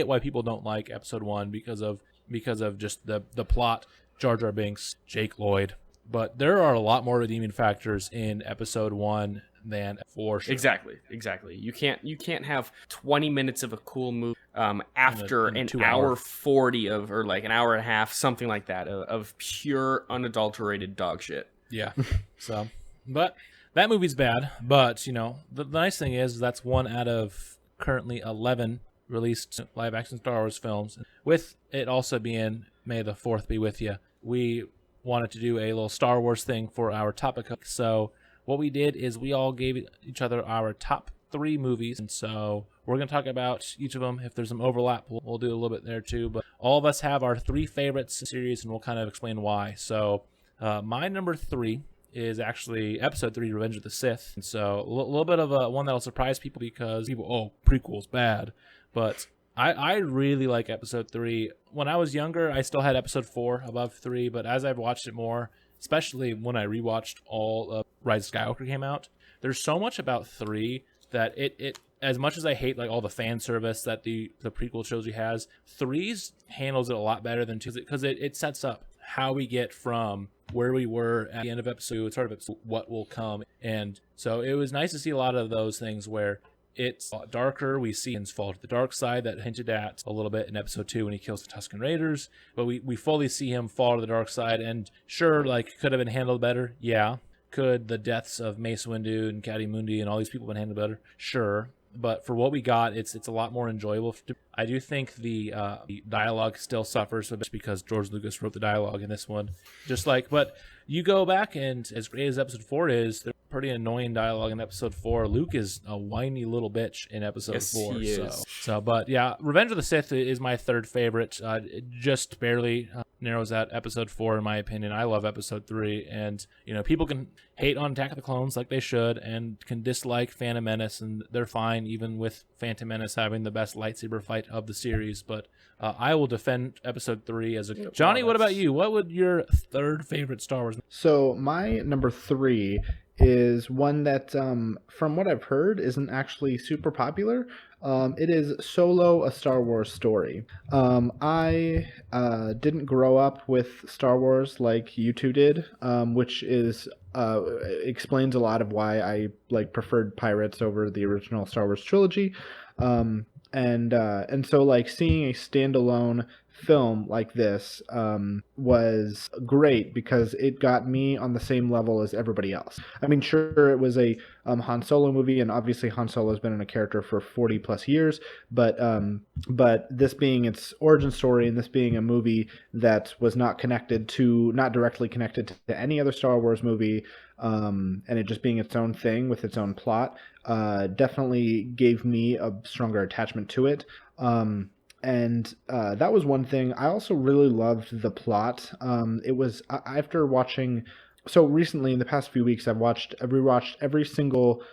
why people don't like Episode 1 because of just the plot, Jar Jar Binks, Jake Lloyd. But there are a lot more redeeming factors in Episode 1 than 4. Sure. Exactly. You can't have 20 minutes of a cool movie after an hour 40 of, or like an hour and a half, something like that, of pure unadulterated dog shit. Yeah. So, but that movie's bad, but, the nice thing is that's 1 out of currently 11 released live-action Star Wars films. With it also being May the 4th be with you, we wanted to do a little Star Wars thing for our topic. So what we did is we all gave each other our top 3 movies, and so we're going to talk about each of them. If there's some overlap, we'll do a little bit there too, but all of us have our 3 favorites series, and we'll kind of explain why. So my number 3 is actually Episode 3, Revenge of the Sith. And so a little bit of one that'll surprise people because prequel's bad. But I really like Episode 3. When I was younger, I still had Episode 4 above 3, but as I've watched it more, especially when I rewatched all of Rise of Skywalker came out, there's so much about 3 that it as much as I hate like all the fan service that the prequel trilogy has, 3's handles it a lot better than 2 because it sets up how we get from where we were at the end of episode, sort of what will come. And so it was nice to see a lot of those things where it's darker. We see Ian's fall to the dark side that hinted at a little bit in Episode 2 when he kills the Tusken Raiders, but we fully see him fall to the dark side. And sure, like, could have been handled better. Yeah. Could the deaths of Mace Windu and Cady Mundi and all these people have been handled better? Sure. But for what we got, it's a lot more enjoyable. I do think the dialogue still suffers a bit because George Lucas wrote the dialogue in this one. But you go back, and as great as Episode 4 is, there's pretty annoying dialogue in Episode 4. Luke is a whiny little bitch in Episode 4. He is. But yeah, Revenge of the Sith is my 3rd favorite. It just barely narrows out Episode 4 in my opinion. I love Episode 3, and people can hate on Attack of the Clones like they should, and can dislike Phantom Menace, and they're fine even with Phantom Menace having the best lightsaber fight of the series. But I will defend Episode 3 as a Johnny. What about you? What would your 3rd favorite Star Wars? So my number 3 is one that, from what I've heard, isn't actually super popular. It is Solo: A Star Wars Story. I didn't grow up with Star Wars like you two did, which is explains a lot of why I like preferred Pirates over the original Star Wars trilogy. And so like seeing a standalone film like this was great because it got me on the same level as everybody else. I mean, sure, it was a Han Solo movie, and obviously Han Solo has been in a character for 40 plus years, but this being its origin story and this being a movie that was not directly connected to any other Star Wars movie, and it just being its own thing with its own plot, definitely gave me a stronger attachment to it. And that was one thing. I also really loved the plot. It was after watching. So recently, in the past few weeks, I've rewatched every single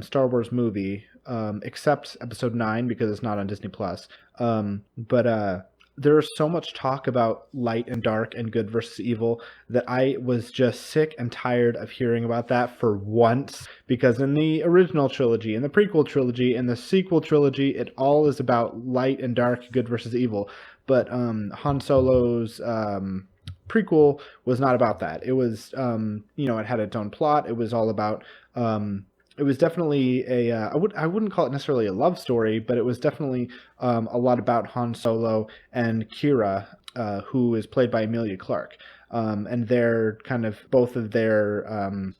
Star Wars movie except Episode 9 because it's not on Disney Plus. But there's so much talk about light and dark and good versus evil that I was just sick and tired of hearing about that for once. Because in the original trilogy, in the prequel trilogy, in the sequel trilogy, it all is about light and dark, good versus evil. But Han Solo's prequel was not about that. It was, it had its own plot. It was all about. It was definitely I wouldn't call it necessarily a love story, but it was definitely a lot about Han Solo and Kira, who is played by Emilia Clarke. And their kind of both of their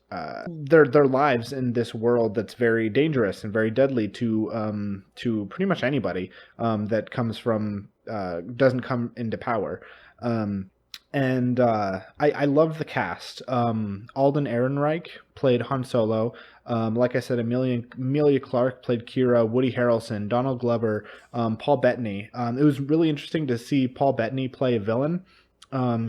lives in this world that's very dangerous and very deadly to pretty much anybody that comes from doesn't come into power. And I love the cast. Alden Ehrenreich played Han Solo. Like I said, Emilia Clarke played Kira. Woody Harrelson, Donald Glover, Paul Bettany. It was really interesting to see Paul Bettany play a villain.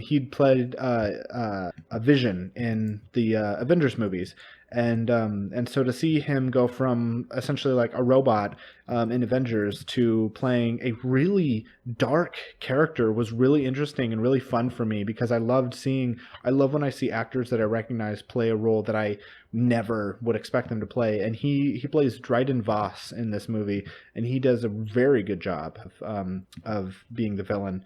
He'd played a Vision in the Avengers movies, and so to see him go from essentially like a robot in Avengers to playing a really dark character was really interesting and really fun for me because I love when I see actors that I recognize play a role that I never would expect them to play, and he plays Dryden Voss in this movie, and he does a very good job of being the villain.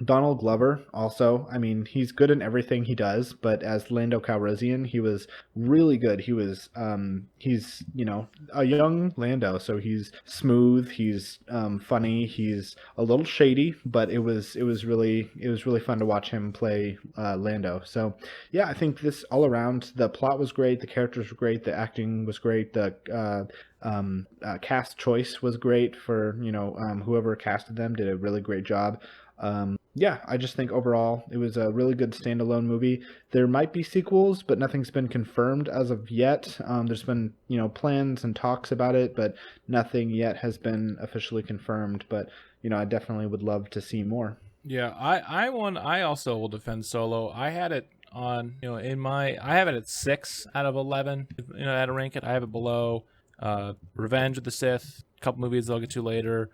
Donald Glover also, I mean, he's good in everything he does, but as Lando Calrissian, he was really good. He's a young Lando, so he's smooth, he's funny, he's a little shady, but it was really fun to watch him play Lando. So yeah, I think this all around, the plot was great, the characters were great, the acting was great, the cast choice was great for whoever casted them did a really great job. Yeah, I just think overall it was a really good standalone movie. There might be sequels, but nothing's been confirmed as of yet. There's been plans and talks about it, but nothing yet has been officially confirmed. But I definitely would love to see more. Yeah, I also will defend Solo. I had it on I have it at 6 out of 11. I had to rank it. I have it below Revenge of the Sith, a couple movies I'll get to later,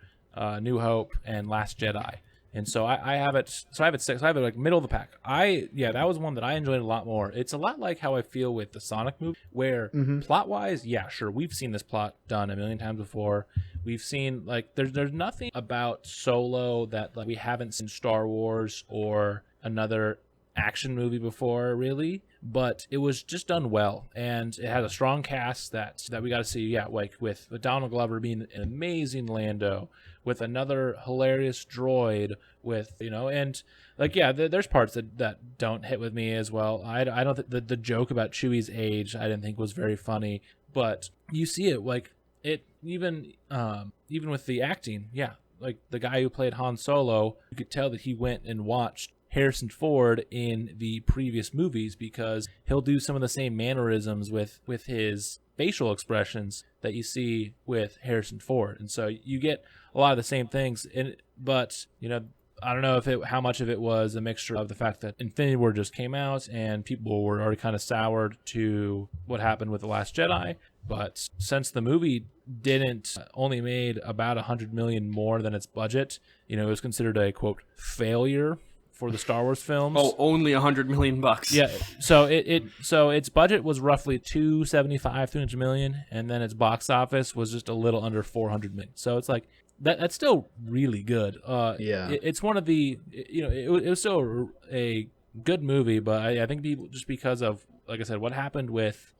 New Hope, and Last Jedi. And so I have it. So I have it 6. I have it like middle of the pack. That was one that I enjoyed a lot more. It's a lot like how I feel with the Sonic movie, where plot wise, yeah, sure, we've seen this plot done a million times before. We've seen there's nothing about Solo that we haven't seen Star Wars or another action movie before, really. But it was just done well, and it has a strong cast that we got to see. Yeah, like with Donald Glover being an amazing Lando, with another hilarious droid, with and there's parts that don't hit with me as well. I don't think the joke about Chewie's age I didn't think was very funny, but you see it even with the acting. Yeah, like the guy who played Han Solo, you could tell that he went and watched Harrison Ford in the previous movies because he'll do some of the same mannerisms with his facial expressions that you see with Harrison Ford, and so you get a lot of the same things. But I don't know how much of it was a mixture of the fact that Infinity War just came out and people were already kind of soured to what happened with The Last Jedi. But since the movie didn't only made about $100 million more than its budget, it was considered a quote failure for the Star Wars films. Oh, only $100 million. Yeah, so so its budget was roughly 300 million, and then its box office was just a little under 400 million. So it's like that's still really good. It's one of the it was still a good movie, but I think people, just because of, like I said, what happened with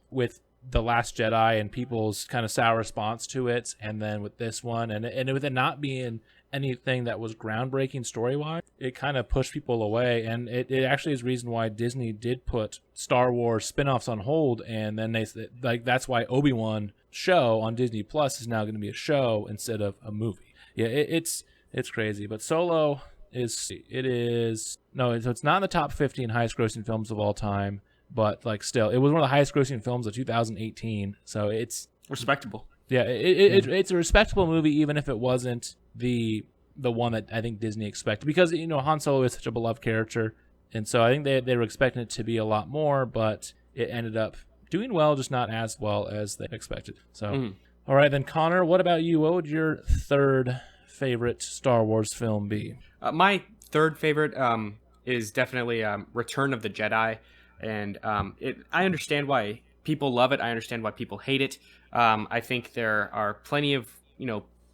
The Last Jedi and people's kind of sour response to it, and then with this one, and with it not being anything that was groundbreaking story-wise, it kind of pushed people away, and it actually is the reason why Disney did put Star Wars spin-offs on hold, and then they like that's why Obi-Wan show on Disney Plus is now going to be a show instead of a movie. Yeah, it's crazy, but Solo it's not in the top 15 highest grossing films of all time, but like still, it was one of the highest grossing films of 2018, so it's respectable. Yeah, it's a respectable movie, even if it wasn't the one that I think Disney expected, because Han Solo is such a beloved character, and so I think they were expecting it to be a lot more, but it ended up doing well, just not as well as they expected. So, All right, then Connor, what about you? What would your third favorite Star Wars film be? My third favorite is definitely Return of the Jedi, and I understand why people love it. I understand why people hate it. I think there are plenty of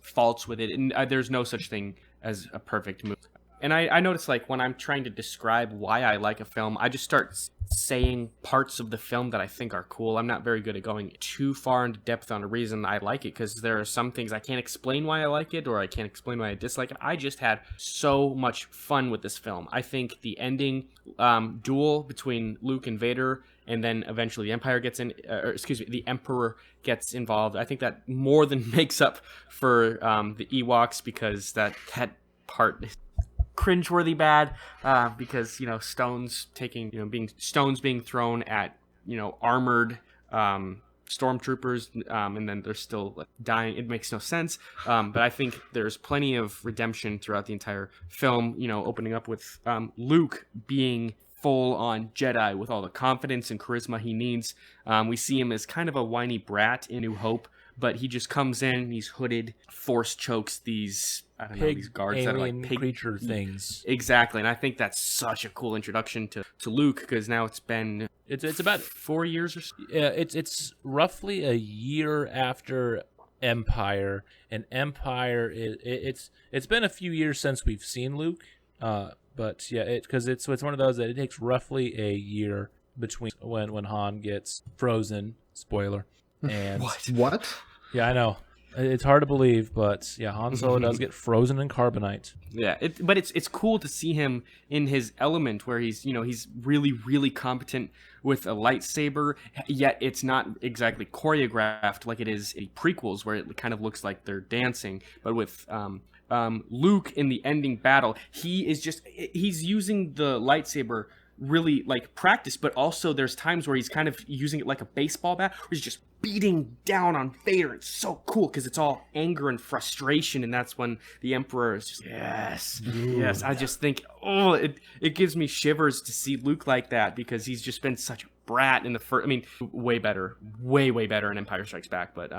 faults with it, and there's no such thing as a perfect movie. And I notice, like, when I'm trying to describe why I like a film, I just start saying parts of the film that I think are cool. I'm not very good at going too far into depth on a reason I like it, because there are some things I can't explain why I like it, or I can't explain why I dislike it. I just had so much fun with this film. I think the ending duel between Luke and Vader, and then eventually the the Emperor gets involved, I think that more than makes up for the Ewoks, because that part is cringeworthy bad, because stones being thrown at armored stormtroopers, and then they're still dying. It makes no sense, but I think there's plenty of redemption throughout the entire film, opening up with Luke being full on Jedi with all the confidence and charisma he needs. We see him as kind of a whiny brat in New Hope, but he just comes in, he's hooded, force chokes these these guards that are like pig creature things. Exactly, and I think that's such a cool introduction to Luke, because now it's been it's about 4 years or so. Yeah, it's roughly a year after Empire, and Empire it's been a few years since we've seen Luke, but yeah, because it's one of those that it takes roughly a year between when Han gets frozen. Spoiler. And what? Yeah, I know. It's hard to believe, but yeah, Han Solo does get frozen in carbonite. Yeah, but it's cool to see him in his element, where he's he's really, really competent with a lightsaber, yet it's not exactly choreographed like it is in prequels, where it kind of looks like they're dancing. But with Luke in the ending battle, he's using the lightsaber really like practice, but also there's times where he's kind of using it like a baseball bat, where he's just beating down on Vader. It's so cool because it's all anger and frustration, and that's when the Emperor is just yes. I just think it gives me shivers to see Luke like that, because he's just been such a brat in the first. I mean, way better in Empire Strikes Back, but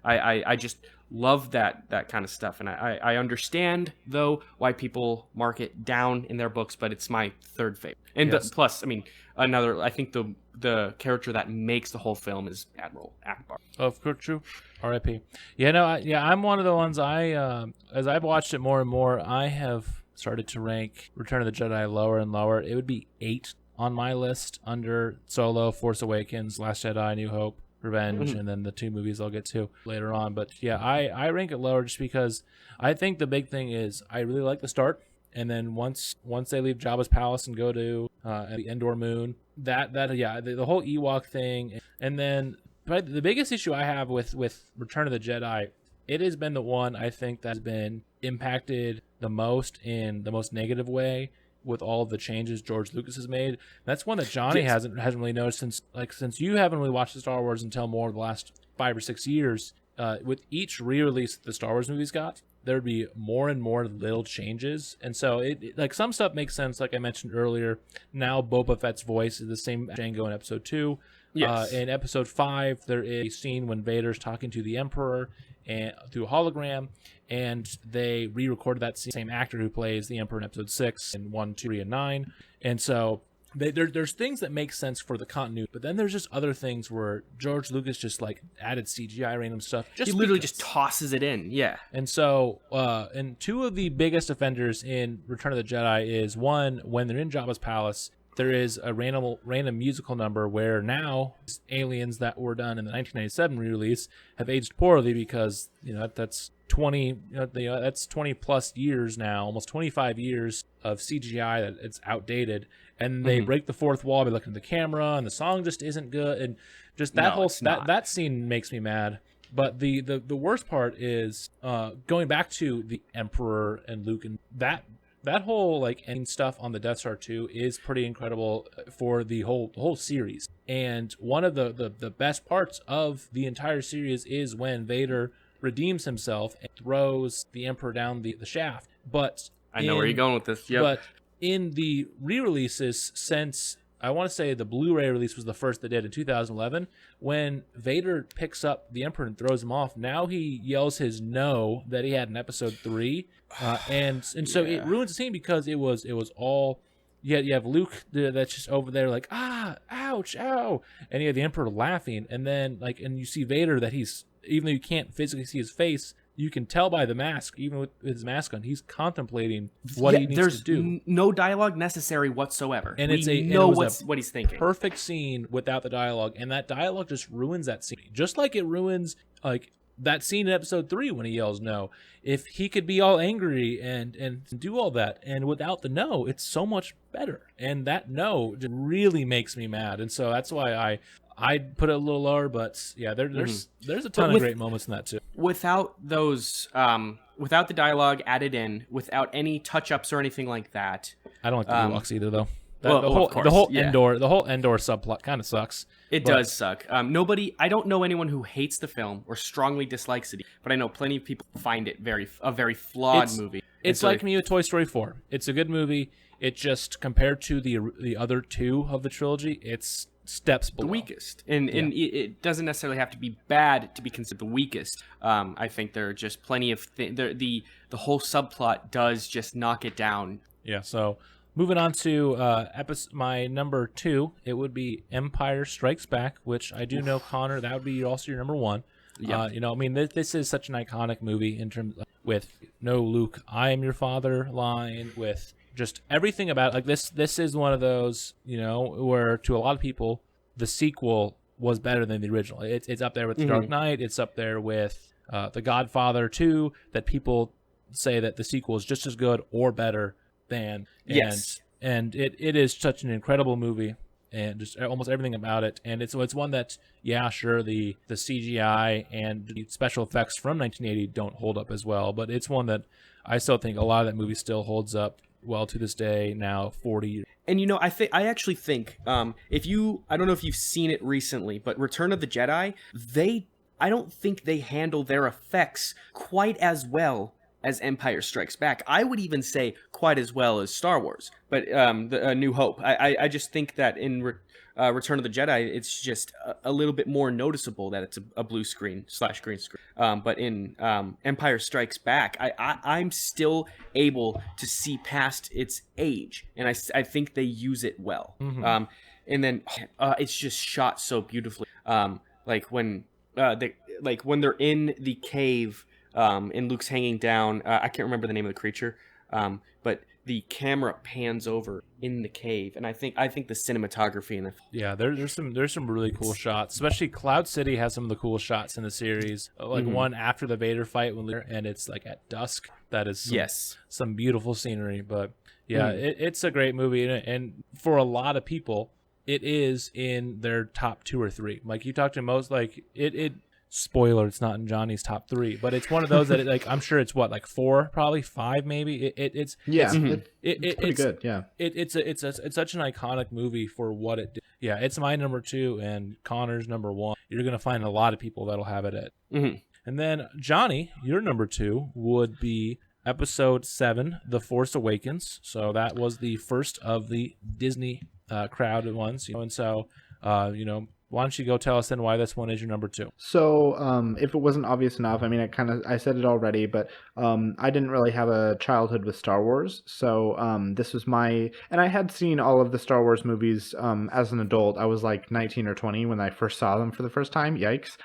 I just love that kind of stuff, and I understand though why people mark it down in their books, but it's my third favorite. And Yes. plus, I mean, I think the character that makes the whole film is Admiral Akbar. Of course, true. R.I.P. Yeah, no, I'm one of the ones. As I've watched it more and more, I have started to rank Return of the Jedi lower and lower. It would be 8 on my list, under Solo, Force Awakens, Last Jedi, New Hope, Revenge, and then the 2 movies I'll get to later on. But yeah, I rank it lower just because I think the big thing is I really like the start, and then once they leave Jabba's palace and go to the Endor moon, the whole Ewok thing, and then but the biggest issue I have with Return of the Jedi, it has been the one I think that's been impacted the most in the most negative way, with all the changes George Lucas has made. That's one that Johnny hasn't really noticed since you haven't really watched the Star Wars until more the last 5 or 6 years. With each re-release the Star Wars movies got, there'd be more and more little changes, and so it like some stuff makes sense. Like I mentioned earlier, now Boba Fett's voice is the same as Jango in Episode 2. Yes. In Episode 5, there is a scene when Vader's talking to the Emperor, and through a hologram, and they re-recorded that same actor who plays the Emperor in episode 6 and 1, 2, 3, and 9. And so there's things that make sense for the continuity, but then there's just other things where George Lucas just like added CGI random stuff. He literally just tosses it in, yeah. And so, and two of the biggest offenders in Return of the Jedi is, one, when they're in Jabba's palace, there is a random musical number where now aliens that were done in the 1997 re-release have aged poorly because that's 20 that's 20 plus years now, almost 25 years of CGI that it's outdated, and they break the fourth wall by looking at the camera, and the song just isn't good, and just that that scene makes me mad. But the worst part is going back to the Emperor and Luke, and that whole like ending stuff on the Death Star 2 is pretty incredible for the whole series. And one of the best parts of the entire series is when Vader redeems himself and throws the Emperor down the shaft. But I know where you're going with this. Yep. But in the re-releases, since I want to say the Blu-ray release was the first they did in 2011, when Vader picks up the Emperor and throws him off, now he yells his no that he had in episode 3, and so it ruins the scene because it was all. You have Luke that's just over there like, ouch, ow, and you have the Emperor laughing, and then and you see Vader that even though you can't physically see his face, you can tell by the mask, even with his mask on, he's contemplating what he needs to do. There's no dialogue necessary whatsoever. And we know what he's thinking. Perfect scene without the dialogue, and that dialogue just ruins that scene. Just like it ruins that scene in episode 3 when he yells no. If he could be all angry and do all that, and without the no, it's so much better. And that no just really makes me mad, and so that's why I'd put it a little lower, but yeah, there's a ton of great moments in that too. Without those, without the dialogue added in, without any touch-ups or anything like that. I don't like the Ewoks either, though. The whole Endor subplot kind of sucks. It does suck. I don't know anyone who hates the film or strongly dislikes it, but I know plenty of people find it a very flawed movie. It's like me with Toy Story 4. It's a good movie. It just, compared to the other two of the trilogy, it's steps below. The weakest, and it doesn't necessarily have to be bad to be considered the weakest. I think there are just plenty of the whole subplot does just knock it down. Yeah. So moving on to my number 2, it would be Empire Strikes Back, which I do know, Connor, that would be also your number 1. Yeah. This is such an iconic movie in terms with no Luke, I am your father line, with just everything about it. This is one of those, where to a lot of people the sequel was better than the original. It's up there with The Dark Knight. It's up there with The Godfather 2, that people say that the sequel is just as good or better than. Yes. And it is such an incredible movie, and just almost everything about it. And it's one that, yeah, sure, the CGI and the special effects from 1980 don't hold up as well, but it's one that I still think a lot of that movie still holds up well to this day, now 40 years. And I actually think I don't know if you've seen it recently, but Return of the Jedi, I don't think they handle their effects quite as well as Empire Strikes Back. I would even say quite as well as Star Wars, but the New Hope. I just think that in Return of the Jedi, it's just a little bit more noticeable that it's a blue screen / green screen. But in Empire Strikes Back, I'm still able to see past its age, and I think they use it well. And then it's just shot so beautifully. When they're in the cave, and Luke's hanging down. I can't remember the name of the creature, but the camera pans over in the cave, and I think the cinematography and there's some really cool shots. Especially Cloud City has some of the coolest shots in the series. One after the Vader fight and it's like at dusk. That is some beautiful scenery. But yeah, it's a great movie, and for a lot of people, it is in their top 2 or 3. Like you talk to most, it. Spoiler, it's not in Johnny's top 3, but it's one of those that I'm sure it's 4, probably 5, maybe. It's pretty good. Yeah, it's such an iconic movie for what it did. Yeah, it's my number 2 and Connor's number 1. You're gonna find a lot of people that'll have it at. And then Johnny, your number 2 would be Episode 7, The Force Awakens. So that was the first of the Disney crowded ones, and so why don't you go tell us then why this one is your number 2? So, if it wasn't obvious enough, I mean, I said it already, but I didn't really have a childhood with Star Wars. So, this was and I had seen all of the Star Wars movies as an adult. I was like 19 or 20 when I first saw them for the first time. Yikes.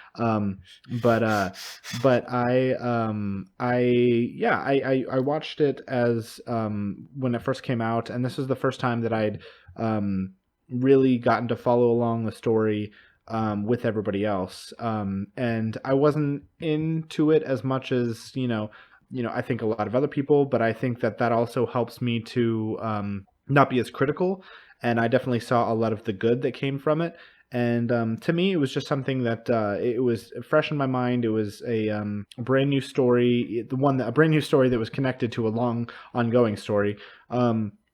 But I watched it as when it first came out, and this was the first time that I'd really gotten to follow along the story with everybody else. And I wasn't into it as much as, I think a lot of other people, but I think that also helps me to not be as critical. And I definitely saw a lot of the good that came from it. And to me, it was just something that it was fresh in my mind. It was a brand new story, a brand new story that was connected to a long, ongoing story.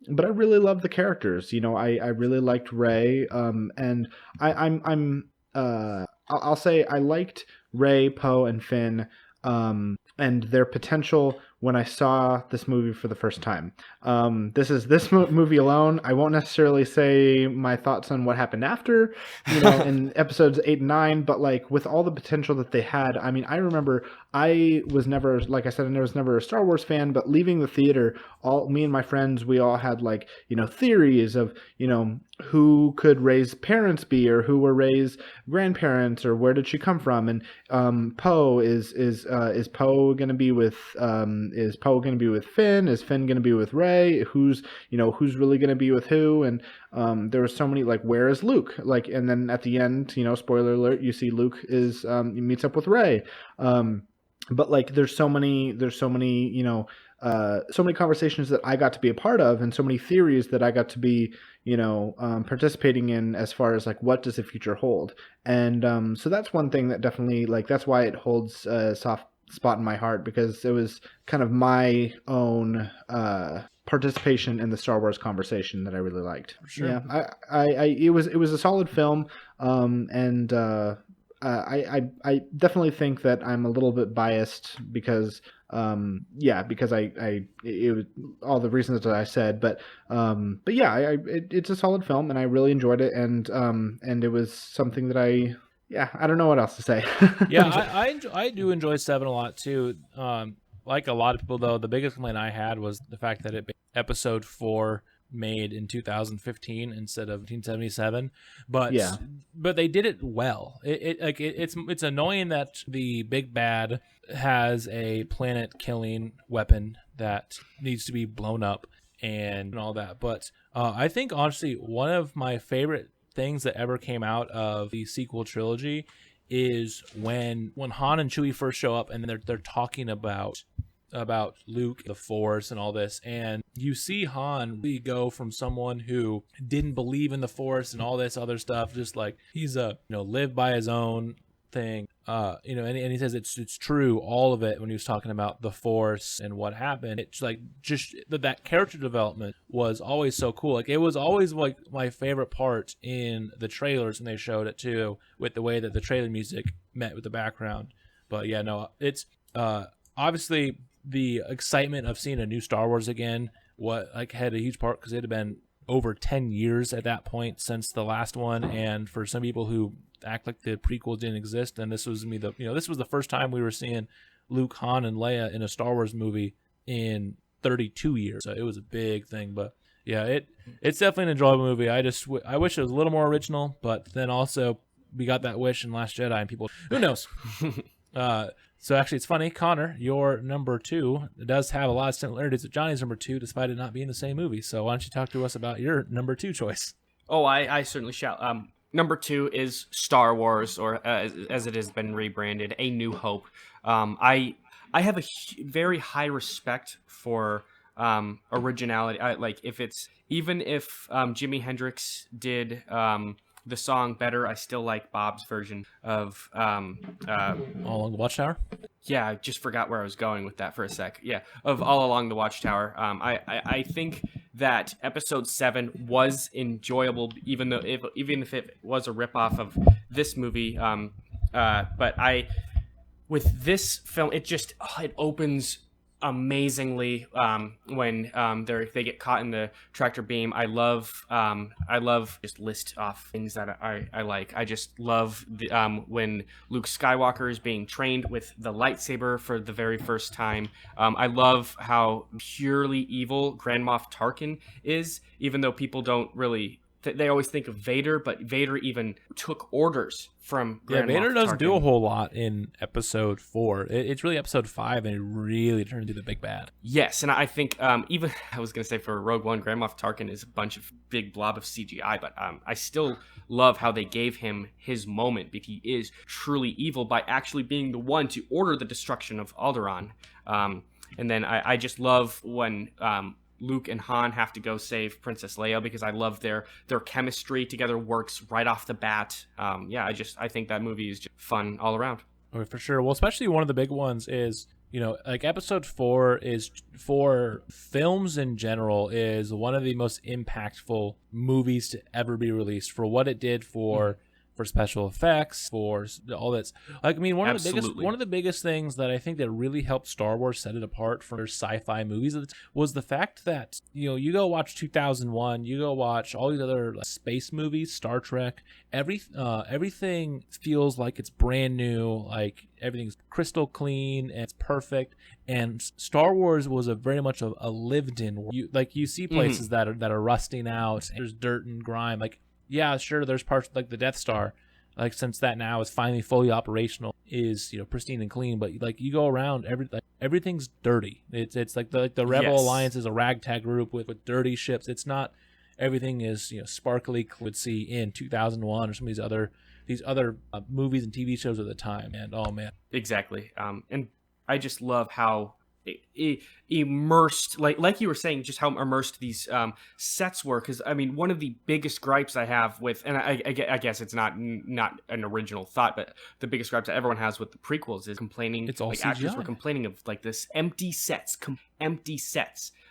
But I really loved the characters. I really liked Rey, and I'll say I liked Rey, Poe, and Finn, and their potential when I saw this movie for the first time. This movie alone. I won't necessarily say my thoughts on what happened after, in episodes 8 and 9, but like with all the potential that they had. I mean, I remember I was never, like I said, I was never a Star Wars fan, but leaving the theater, me and my friends, we all had like, theories of, who could Rey's parents be, or who were Rey's grandparents, or where did she come from? And Poe is Poe going to be with Finn? Is Finn going to be with Rey? Who's really going to be with who? And there were so many, like, where is Luke? Like, and then at the end, spoiler alert, you see Luke meets up with Rey. But like, there's so many, so many conversations that I got to be a part of, and so many theories that I got to be, participating in, as far as like, what does the future hold? And so that's one thing that definitely, like, that's why it holds a soft spot in my heart, because it was kind of my own participation in the Star Wars conversation that I really liked. Sure. Yeah, it was a solid film, and I definitely think that I'm a little bit biased because it was all the reasons that I said, but yeah, it's a solid film, and I really enjoyed it, and it was something that I don't know what else to say. Yeah, I do enjoy 7 a lot too. Like a lot of people, though, the biggest complaint I had was the fact that episode 4 made in 2015 instead of 1977, but they did it well. It's annoying that the big bad has a planet killing weapon that needs to be blown up and all that, but I think honestly one of my favorite things that ever came out of the sequel trilogy is when Han and Chewie first show up, and they're talking about Luke, the Force, and all this, and you see Han really go from someone who didn't believe in the Force and all this other stuff, just like he's lived by his own thing, and he says it's true, all of it, when he was talking about the Force and what happened. It's like just that character development was always so cool. Like, it was always like my favorite part in the trailers when they showed it too, with the way that the trailer music met with the background. But yeah, no, it's obviously the excitement of seeing a new Star Wars again, had a huge part, because it had been over 10 years at that point since the last one, and for some people who act like the prequels didn't exist, and this was this was the first time we were seeing Luke, Han, and Leia in a Star Wars movie in 32 years, so it was a big thing. But yeah, it's definitely an enjoyable movie. I wish it was a little more original, but then also we got that wish in Last Jedi, and people, who knows. So actually, it's funny, Connor, your number 2 does have a lot of similarities with Johnny's number 2, despite it not being the same movie. So why don't you talk to us about your number 2 choice? Oh, I certainly shall. Number 2 is Star Wars, or as it has been rebranded, A New Hope. I have a very high respect for originality. Even if Jimi Hendrix did the song better, I still like Bob's version of All Along the Watchtower. Yeah, I just forgot where I was going with that for a sec. Yeah, of All Along the Watchtower. I think that episode 7 was enjoyable, even if it was a ripoff of this movie. But with this film, it opens amazingly when they get caught in the tractor beam. I love just list off things that I like. I just love when Luke Skywalker is being trained with the lightsaber for the very first time. I love how purely evil Grand Moff Tarkin is, even though people don't really. They always think of Vader, but Vader even took orders from Grand Vader Moff doesn't do a Tarkin. whole lot in episode 4. It's really episode 5, and it really turned into the big bad. Yes, and I think even I was gonna say for Rogue One, Grand Moff Tarkin is a bunch of big blob of CGI, but I still love how they gave him his moment because he is truly evil by actually being the one to order the destruction of Alderaan. And then I just love when Luke and Han have to go save Princess Leia because I love their chemistry together works right off the bat. I think that movie is just fun all around. Oh, for sure. Well, especially one of the big ones is, like episode 4 is, for films in general, is one of the most impactful movies to ever be released for what it did for special effects, for all that's like. I mean, one of the biggest things that I think that really helped Star Wars set it apart from sci-fi movies was the fact that you go watch 2001, you go watch all these other space movies, Star Trek, everything feels like it's brand new, like everything's crystal clean and it's perfect. And Star Wars was very much a lived-in. You see places that are rusting out. And there's dirt and grime, like. Yeah, sure, there's parts like the Death Star, like since that now is finally fully operational, is pristine and clean, but like you go around, everything's dirty. It's like the Rebel Alliance is a ragtag group with dirty ships. It's not everything is sparkly would see in 2001 or some of these other movies and TV shows at the time. And oh man, exactly. And I just love how immersed, like you were saying, just how immersed these sets were. Because I mean, one of the biggest gripes I have with, and I guess it's not an original thought, but the biggest gripes that everyone has with the prequels is complaining. It's all like CGI. Actors were complaining of like this empty sets.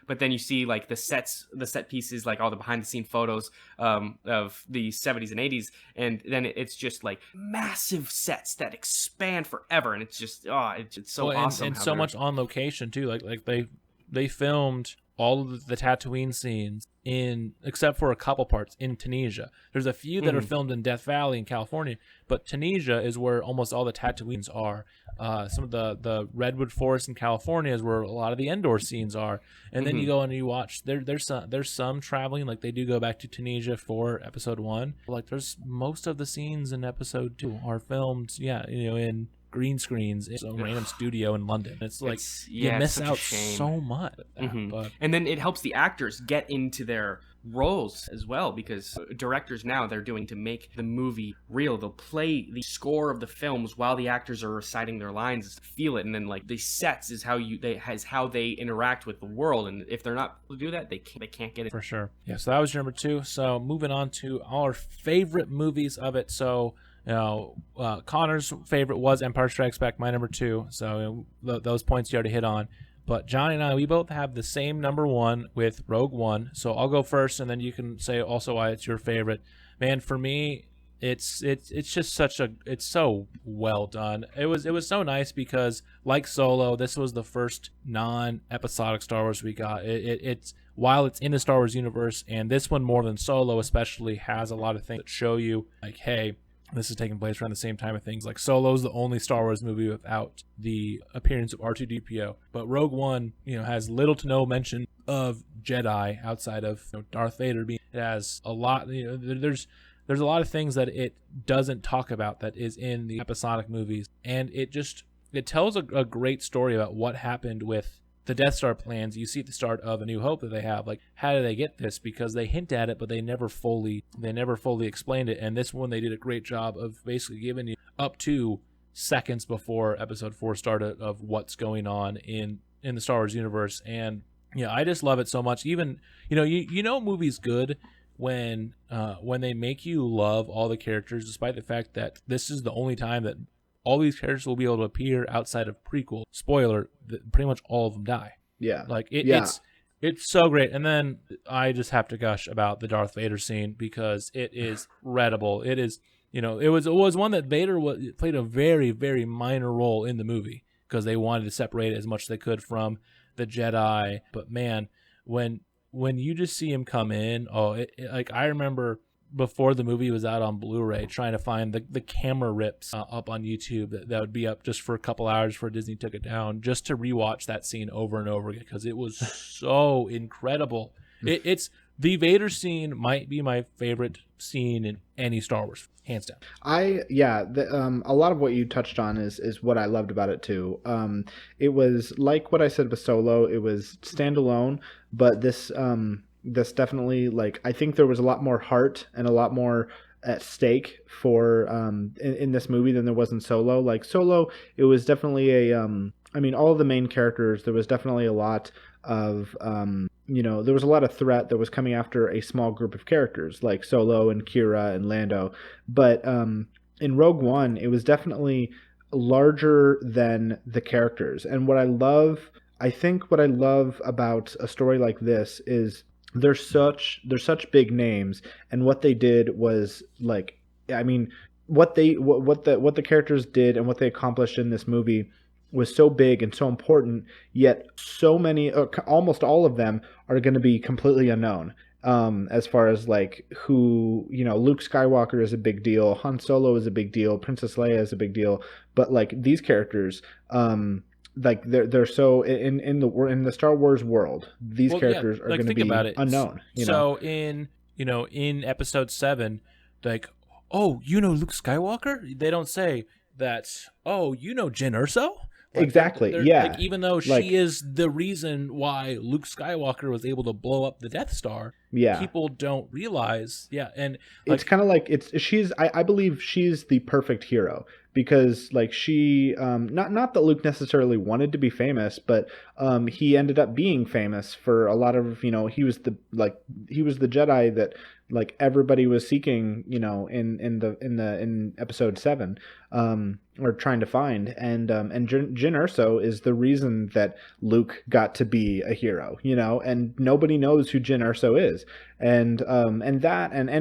But then you see like the set pieces, like all the behind the scene photos of the 70s and 80s, and then it's just like massive sets that expand forever, and it's just it's so awesome. And so much on location too. Like they filmed all of the Tatooine scenes except for a couple parts in Tunisia. There's a few that are filmed in Death Valley in California, but Tunisia is where almost all the Tatooines are. Some of the redwood forest in California is where a lot of the Endor scenes are. And then you go and you watch. There's some traveling, like they do go back to Tunisia for episode 1. Like there's most of the scenes in episode 2 are filmed, in green screens in some random studio in London. It's like you miss out so much. But and then it helps the actors get into their roles as well, because directors now they're doing to make the movie real. They'll play the score of the films while the actors are reciting their lines to feel it, and then like the sets is how they interact with the world. And if they're not able to do that, they can't get it. For sure. Yeah. So that was your number 2. So moving on to our favorite movies of it. So. Connor's favorite was Empire Strikes Back, my number 2. So those points you already hit on. But Johnny and I, we both have the same number 1 with Rogue One. So I'll go first, and then you can say also why it's your favorite. Man, for me, it's just it's so well done. It was so nice because, like Solo, this was the first non-episodic Star Wars we got. It's while it's in the Star Wars universe, and this one more than Solo especially has a lot of things that show you like, hey, this is taking place around the same time of things. Like Solo's the only Star Wars movie without the appearance of R2-D2, but Rogue One, has little to no mention of Jedi outside of Darth Vader. It has a lot. There's a lot of things that it doesn't talk about that is in the episodic movies, and it tells a great story about what happened with the Death Star plans. You see at the start of A New Hope that they have, like, how did they get this? Because they hint at it, but they never fully explained it. And this one, they did a great job of basically giving you up to seconds before Episode 4 started of what's going on in the Star Wars universe. And I just love it so much. Even movie's good when they make you love all the characters, despite the fact that this is the only time that all these characters will be able to appear outside of prequel. Spoiler, pretty much all of them die. Yeah. Like, it's so great. And then I just have to gush about the Darth Vader scene because it is incredible. It is, it was one that Vader played a very, very minor role in the movie. because they wanted to separate it as much as they could from the Jedi. But man, when you just see him come in, like I remember before the movie was out on Blu-ray, trying to find the camera rips up on YouTube that would be up just for a couple hours before Disney took it down, just to rewatch that scene over and over again because it was so incredible. It's the Vader scene might be my favorite scene in any Star Wars, hands down. A lot of what you touched on is what I loved about it too. It was like what I said with Solo. It was standalone, but this definitely, like, I think there was a lot more heart and a lot more at stake for in this movie than there was in Solo. Like Solo, it was definitely all of the main characters, there was definitely a lot of there was a lot of threat that was coming after a small group of characters like Solo and Kira and Lando. But in Rogue One, it was definitely larger than the characters. And I think what I love about a story like this is they're such big names, and what they did was like, I mean, what the characters did and what they accomplished in this movie was so big and so important, yet so many, almost all of them are going to be completely unknown. As far as like who, Luke Skywalker is a big deal, Han Solo is a big deal, Princess Leia is a big deal, but like these characters, like they're so in the Star Wars world, these characters are going to be unknown. So in Episode 7, like, oh, Luke Skywalker? They don't say that. Oh, Jyn Erso? Like, exactly. they're, yeah. Like, even though she is the reason why Luke Skywalker was able to blow up the Death Star, people don't realize. Yeah, and it's kind of like I believe she's the perfect hero, because like she not that Luke necessarily wanted to be famous, but he ended up being famous for a lot of, he was the Jedi that like everybody was seeking, in Episode 7, or trying to find, and Jyn Erso is the reason that Luke got to be a hero, and nobody knows who Jyn Erso is, and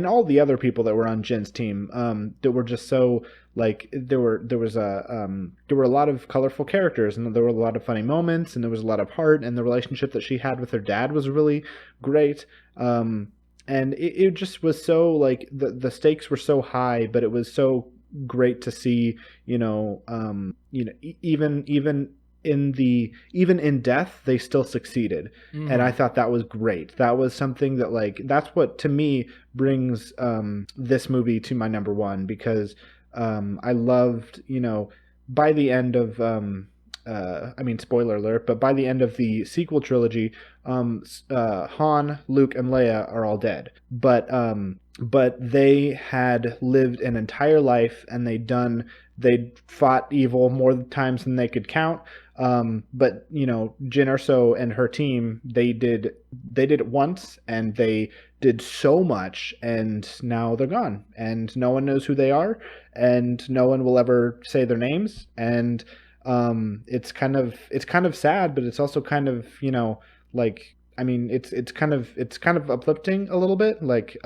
all the other people that were on Jyn's team, that were just so, like, there were a lot of colorful characters, and there were a lot of funny moments, and there was a lot of heart, and the relationship that she had with her dad was really great. And it just was so, like, the stakes were so high, but it was so great to see, even in death, they still succeeded. Mm-hmm. And I thought that was great. That was something that, like, that's what to me brings this movie to my number one, because I loved, by the end of spoiler alert, but by the end of the sequel trilogy, Han, Luke, and Leia are all dead. But they had lived an entire life, and they'd fought evil more times than they could count. But Jyn Erso and her team, they did it once, and they did so much, and now they're gone, and no one knows who they are, and no one will ever say their names, and it's kind of sad, but it's also kind of, like, I mean, it's kind of uplifting a little bit, like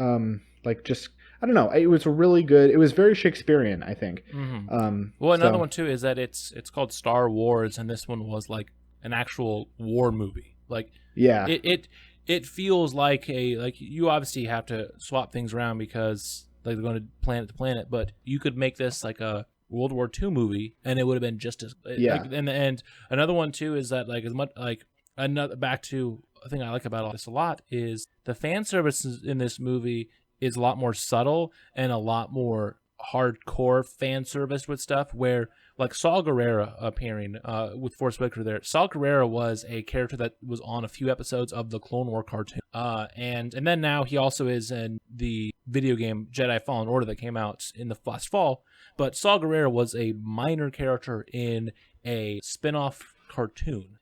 just, I don't know. It was really good. It was very Shakespearean, I think. Mm-hmm. Well, another one too is that it's called Star Wars, and this one was like an actual war movie. Like, yeah, it feels like you obviously have to swap things around because like they're going to planet to planet, but you could make this like a World War II movie, and it would have been just as and another one too is that, like, as much like another back to a thing I like about all this a lot is the fan service in this movie is a lot more subtle and a lot more hardcore fan service with stuff, where like Saw Gerrera appearing with Forrest Whitaker there. Saw Gerrera was a character that was on a few episodes of the Clone War cartoon, and then now he also is in the video game Jedi Fallen Order that came out in the last fall. But Saw Gerrera was a minor character in a spin-off cartoon.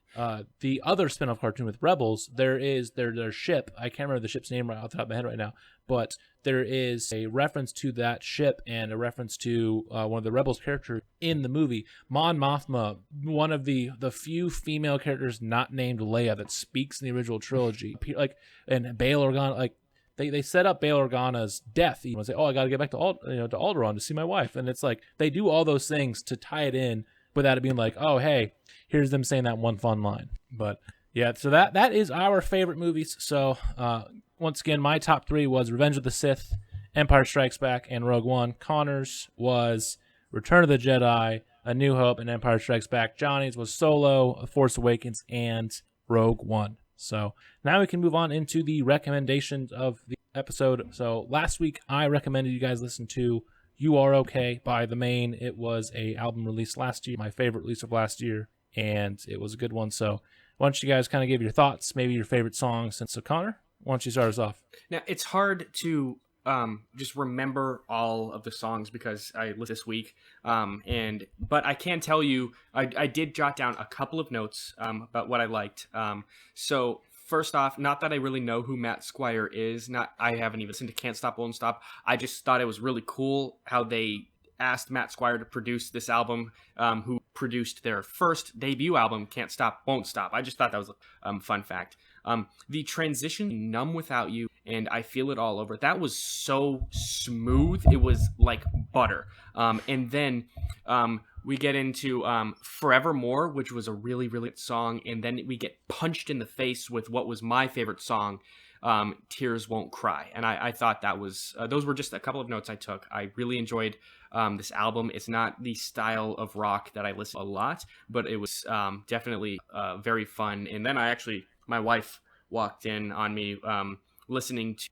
The other spin-off cartoon with Rebels, there is their ship. I can't remember the ship's name right off the top of my head right now, but there is a reference to that ship and a reference to one of the Rebels characters in the movie. Mon Mothma, one of the few female characters not named Leia that speaks in the original trilogy. Like, and Bail Organa, like, they set up Bail Organa's death. You say, oh, I got to get back to Alderaan to see my wife, and it's like they do all those things to tie it in. without it being like, oh, hey, here's them saying that one fun line. But yeah, so that is our favorite movies. So once again, my top 3 was Revenge of the Sith, Empire Strikes Back, and Rogue One. Connor's was Return of the Jedi, A New Hope, and Empire Strikes Back. Johnny's was Solo, Force Awakens, and Rogue One. So now we can move on into the recommendations of the episode. So last week, I recommended you guys listen to You Are Okay by The Maine. It was a album released last year, my favorite release of last year, and it was a good one. So why don't you guys kind of give your thoughts, maybe your favorite songs. And so Connor, why don't you start us off? Now, it's hard to just remember all of the songs because I listened this week. But I can tell you, I did jot down a couple of notes about what I liked. So first off, not that I really know who Matt Squire is. I haven't even listened to Can't Stop Won't Stop. I just thought it was really cool how they asked Matt Squire to produce this album, who produced their first debut album, Can't Stop Won't Stop. I just thought that was a fun fact. The transition, Numb Without You, and I Feel It All Over, that was so smooth. It was like butter. And then we get into Forevermore, which was a really, really good song. And then we get punched in the face with what was my favorite song, Tears Won't Cry. And I thought that was, those were just a couple of notes I took. I really enjoyed this album. It's not the style of rock that I listen to a lot, but it was definitely very fun. And then my wife walked in on me listening to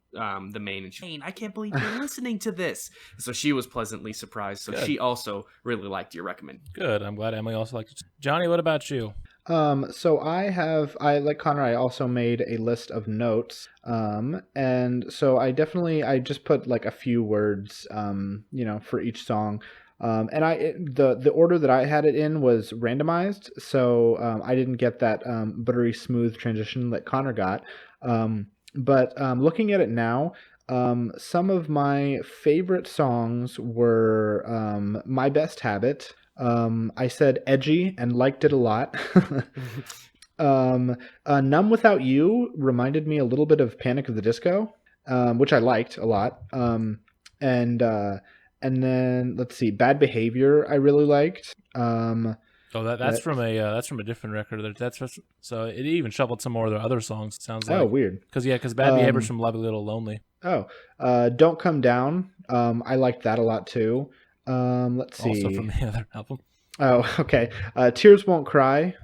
The Maine, and she, I can't believe you're listening to this. So she was pleasantly surprised. So she also really liked your recommend. Good. I'm glad Emily also liked it. Johnny, what about you? So I like Connor, I also made a list of notes. And so I just put like a few words, for each song. And the order that I had it in was randomized, so I didn't get that buttery smooth transition that Connor got. But looking at it now, some of my favorite songs were My Best Habit. I said Edgy and liked it a lot. Numb Without You reminded me a little bit of Panic of the Disco, which I liked a lot. And then let's see, Bad Behavior I really liked. That's from a different record. So it even shuffled some more of their other songs. It sounds like. Oh, weird. Because Bad Behavior's from Lovely Little Lonely. Don't Come Down. I liked that a lot too. Let's see. Also from the other album. Oh, okay. Tears Won't Cry.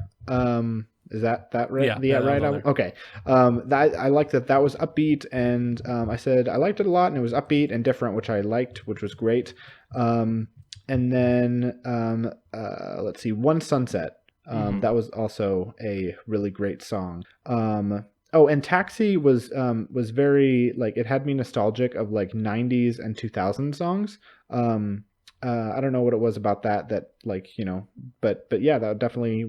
Is that right? Yeah, right album? Okay. I liked that was upbeat, and I said I liked it a lot, and it was upbeat and different, which I liked, which was great. And then let's see, One Sunset. That was also a really great song. And Taxi was very, like, it had me nostalgic of like 90s and 2000 songs. I don't know what it was about that like, but yeah, that definitely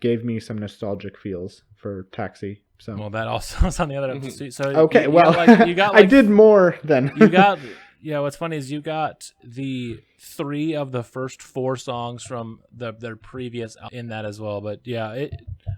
gave me some nostalgic feels for Taxi. So well, that also was on the other episode. So okay, you got I did more than you got. Yeah, what's funny is you got the 3 of the first 4 songs from their previous in that as well. But yeah,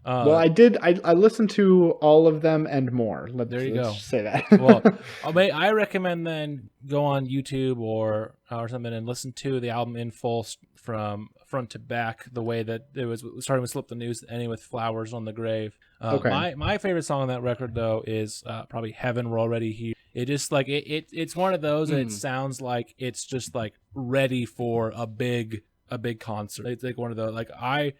I did. I listened to all of them and more. There you go. Say that. Well, I recommend then go on YouTube or something and listen to the album in full from front to back, the way that it was starting with Slip the News, ending with Flowers on the Grave. Okay. My favorite song on that record though is probably Heaven We're Already Here. It just like it's one of those, and it sounds like it's just like ready for a big concert. It's like one of the, like, I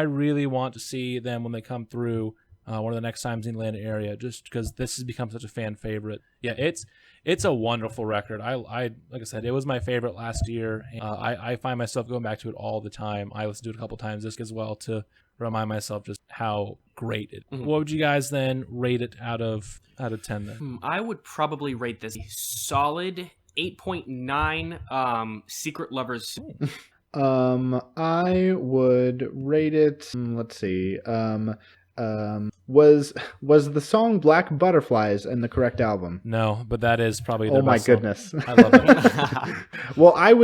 really want to see them when they come through one of the next times in the Atlanta area, just because this has become such a fan favorite. Yeah, it's a wonderful record. I like I said, it was my favorite last year. I find myself going back to it all the time. I listened to it a couple times this as well to remind myself just how great it. What would you guys then rate it out of 10 then? I would probably rate this a solid 8.9 Secret Lovers. I would rate it. Let's see. Was the song Black Butterflies in the correct album? No, but that is probably their my best song. goodness. I love it. Well, I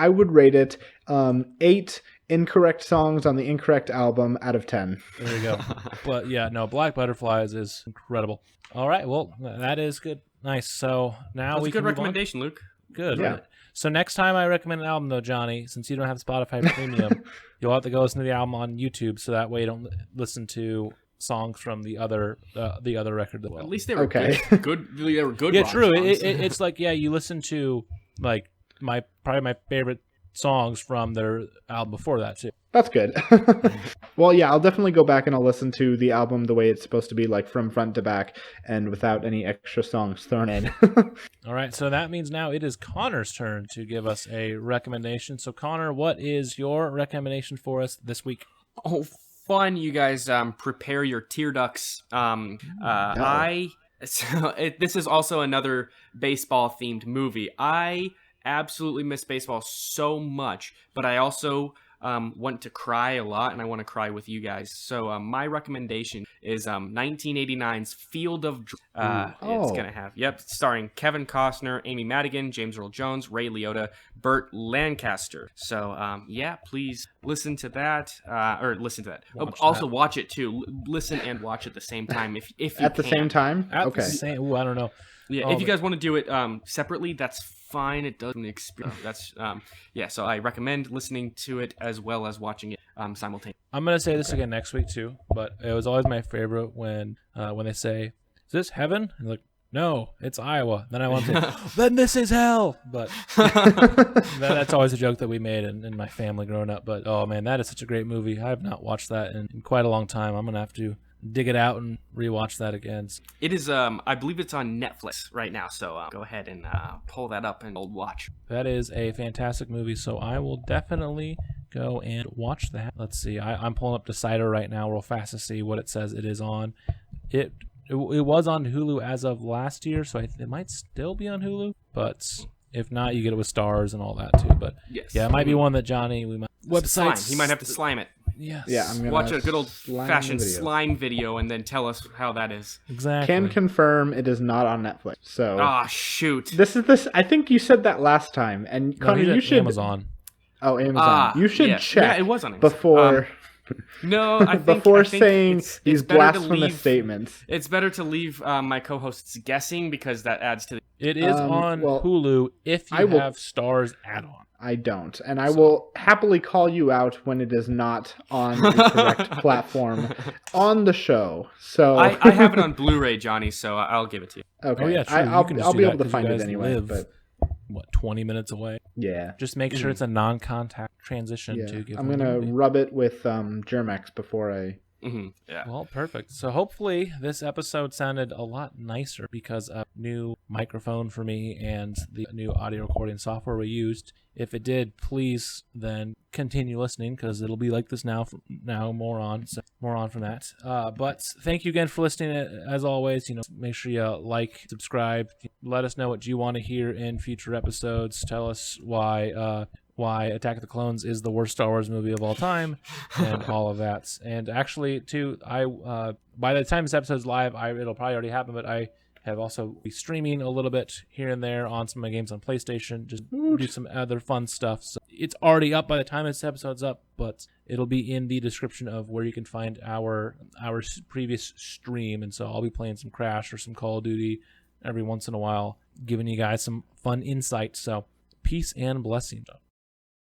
would rate it 8 incorrect songs on the incorrect album out of 10. There you go. But yeah, no, Black Butterflies is incredible. All right, well, that is good. Nice. So now That's we a good can move on. recommendation, Luke. Good. Yeah. So next time I recommend an album, though, Johnny, since you don't have Spotify Premium, you'll have to go listen to the album on YouTube, so that way you don't listen to songs from the other record as well. At least they were Okay. good. They were good. Yeah, rock true. songs. It's like, yeah, you listen to like probably my favorite songs from their album before that too. That's good. Well, yeah, I'll definitely go back and I'll listen to the album the way it's supposed to be, like from front to back and without any extra songs thrown in. All right, so that means now it is Connor's turn to give us a recommendation. So Connor, what is your recommendation for us this week? Oh, fun, you guys. Prepare your tear ducts. This is also another baseball themed movie. I absolutely miss baseball so much, but I also want to cry a lot, and I want to cry with you guys. So my recommendation is 1989's Field of Dreams. It's gonna have starring Kevin Costner, Amy Madigan, James Earl Jones, Ray Liotta, Burt Lancaster. So please listen to that, watch it too. Listen and watch at the same time if you At the same time? Okay. I don't know. Yeah, if you guys want to do it separately, that's fine. It doesn't experience. That's So I recommend listening to it as well as watching it simultaneously. I'm gonna say this again next week too, but it was always my favorite when they say, "Is this heaven?" And like, no, it's Iowa. Then I want to say, then this is hell. But that's always a joke that we made in my family growing up. But oh man, that is such a great movie. I have not watched that in quite a long time. I'm gonna have to dig it out and rewatch that again. It is I believe it's on Netflix right now, so go ahead and pull that up and watch. That is a fantastic movie, so I will definitely go and watch that. Let's see, I'm pulling up Decider right now real fast to see what it says it is on. It was on Hulu as of last year, so it might still be on Hulu, but if not, you get it with stars and all that too. But yes. Yeah, it might be one that Johnny, we might websites. He might have to slime it. Yes. Yeah, I'm gonna watch a good old-fashioned video. slime video and then tell us how that is. Exactly. Can confirm it is not on Netflix. So shoot. This. I think you said that last time, and No, Connor, he's you at should. Amazon. Oh, Amazon. You should check. Yeah, it was on Amazon. Before. No, I think before saying saying it's these better to blasphemous leave- statements. It's better to leave my co-hosts guessing because that adds to the... It is on Hulu if you have Stars add-on. I don't, and I will happily call you out when it is not on the correct platform on the show. So I have it on Blu-ray, Johnny, so I'll give it to you. Okay, Oh yeah, true. I'll be able to find it anyway. Live, but 20 minutes away? yeah, Just make sure it's a non-contact transition yeah. to give. I'm them the gonna movie. rub it with Germex before I. Mm-hmm. Yeah. Well, perfect. So hopefully this episode sounded a lot nicer because of new microphone for me and the new audio recording software we used. If it did, please then continue listening because it'll be like this now. More on from that. But thank you again for listening. As always, make sure you like, subscribe. Let us know what you want to hear in future episodes. Tell us why Attack of the Clones is the worst Star Wars movie of all time, and all of that. And actually, too, by the time this episode's live, it'll probably already happen, but I have also be streaming a little bit here and there on some of my games on PlayStation, just do some other fun stuff. So it's already up by the time this episode's up, but it'll be in the description of where you can find our previous stream. And so I'll be playing some Crash or some Call of Duty every once in a while, giving you guys some fun insight. So peace and blessings.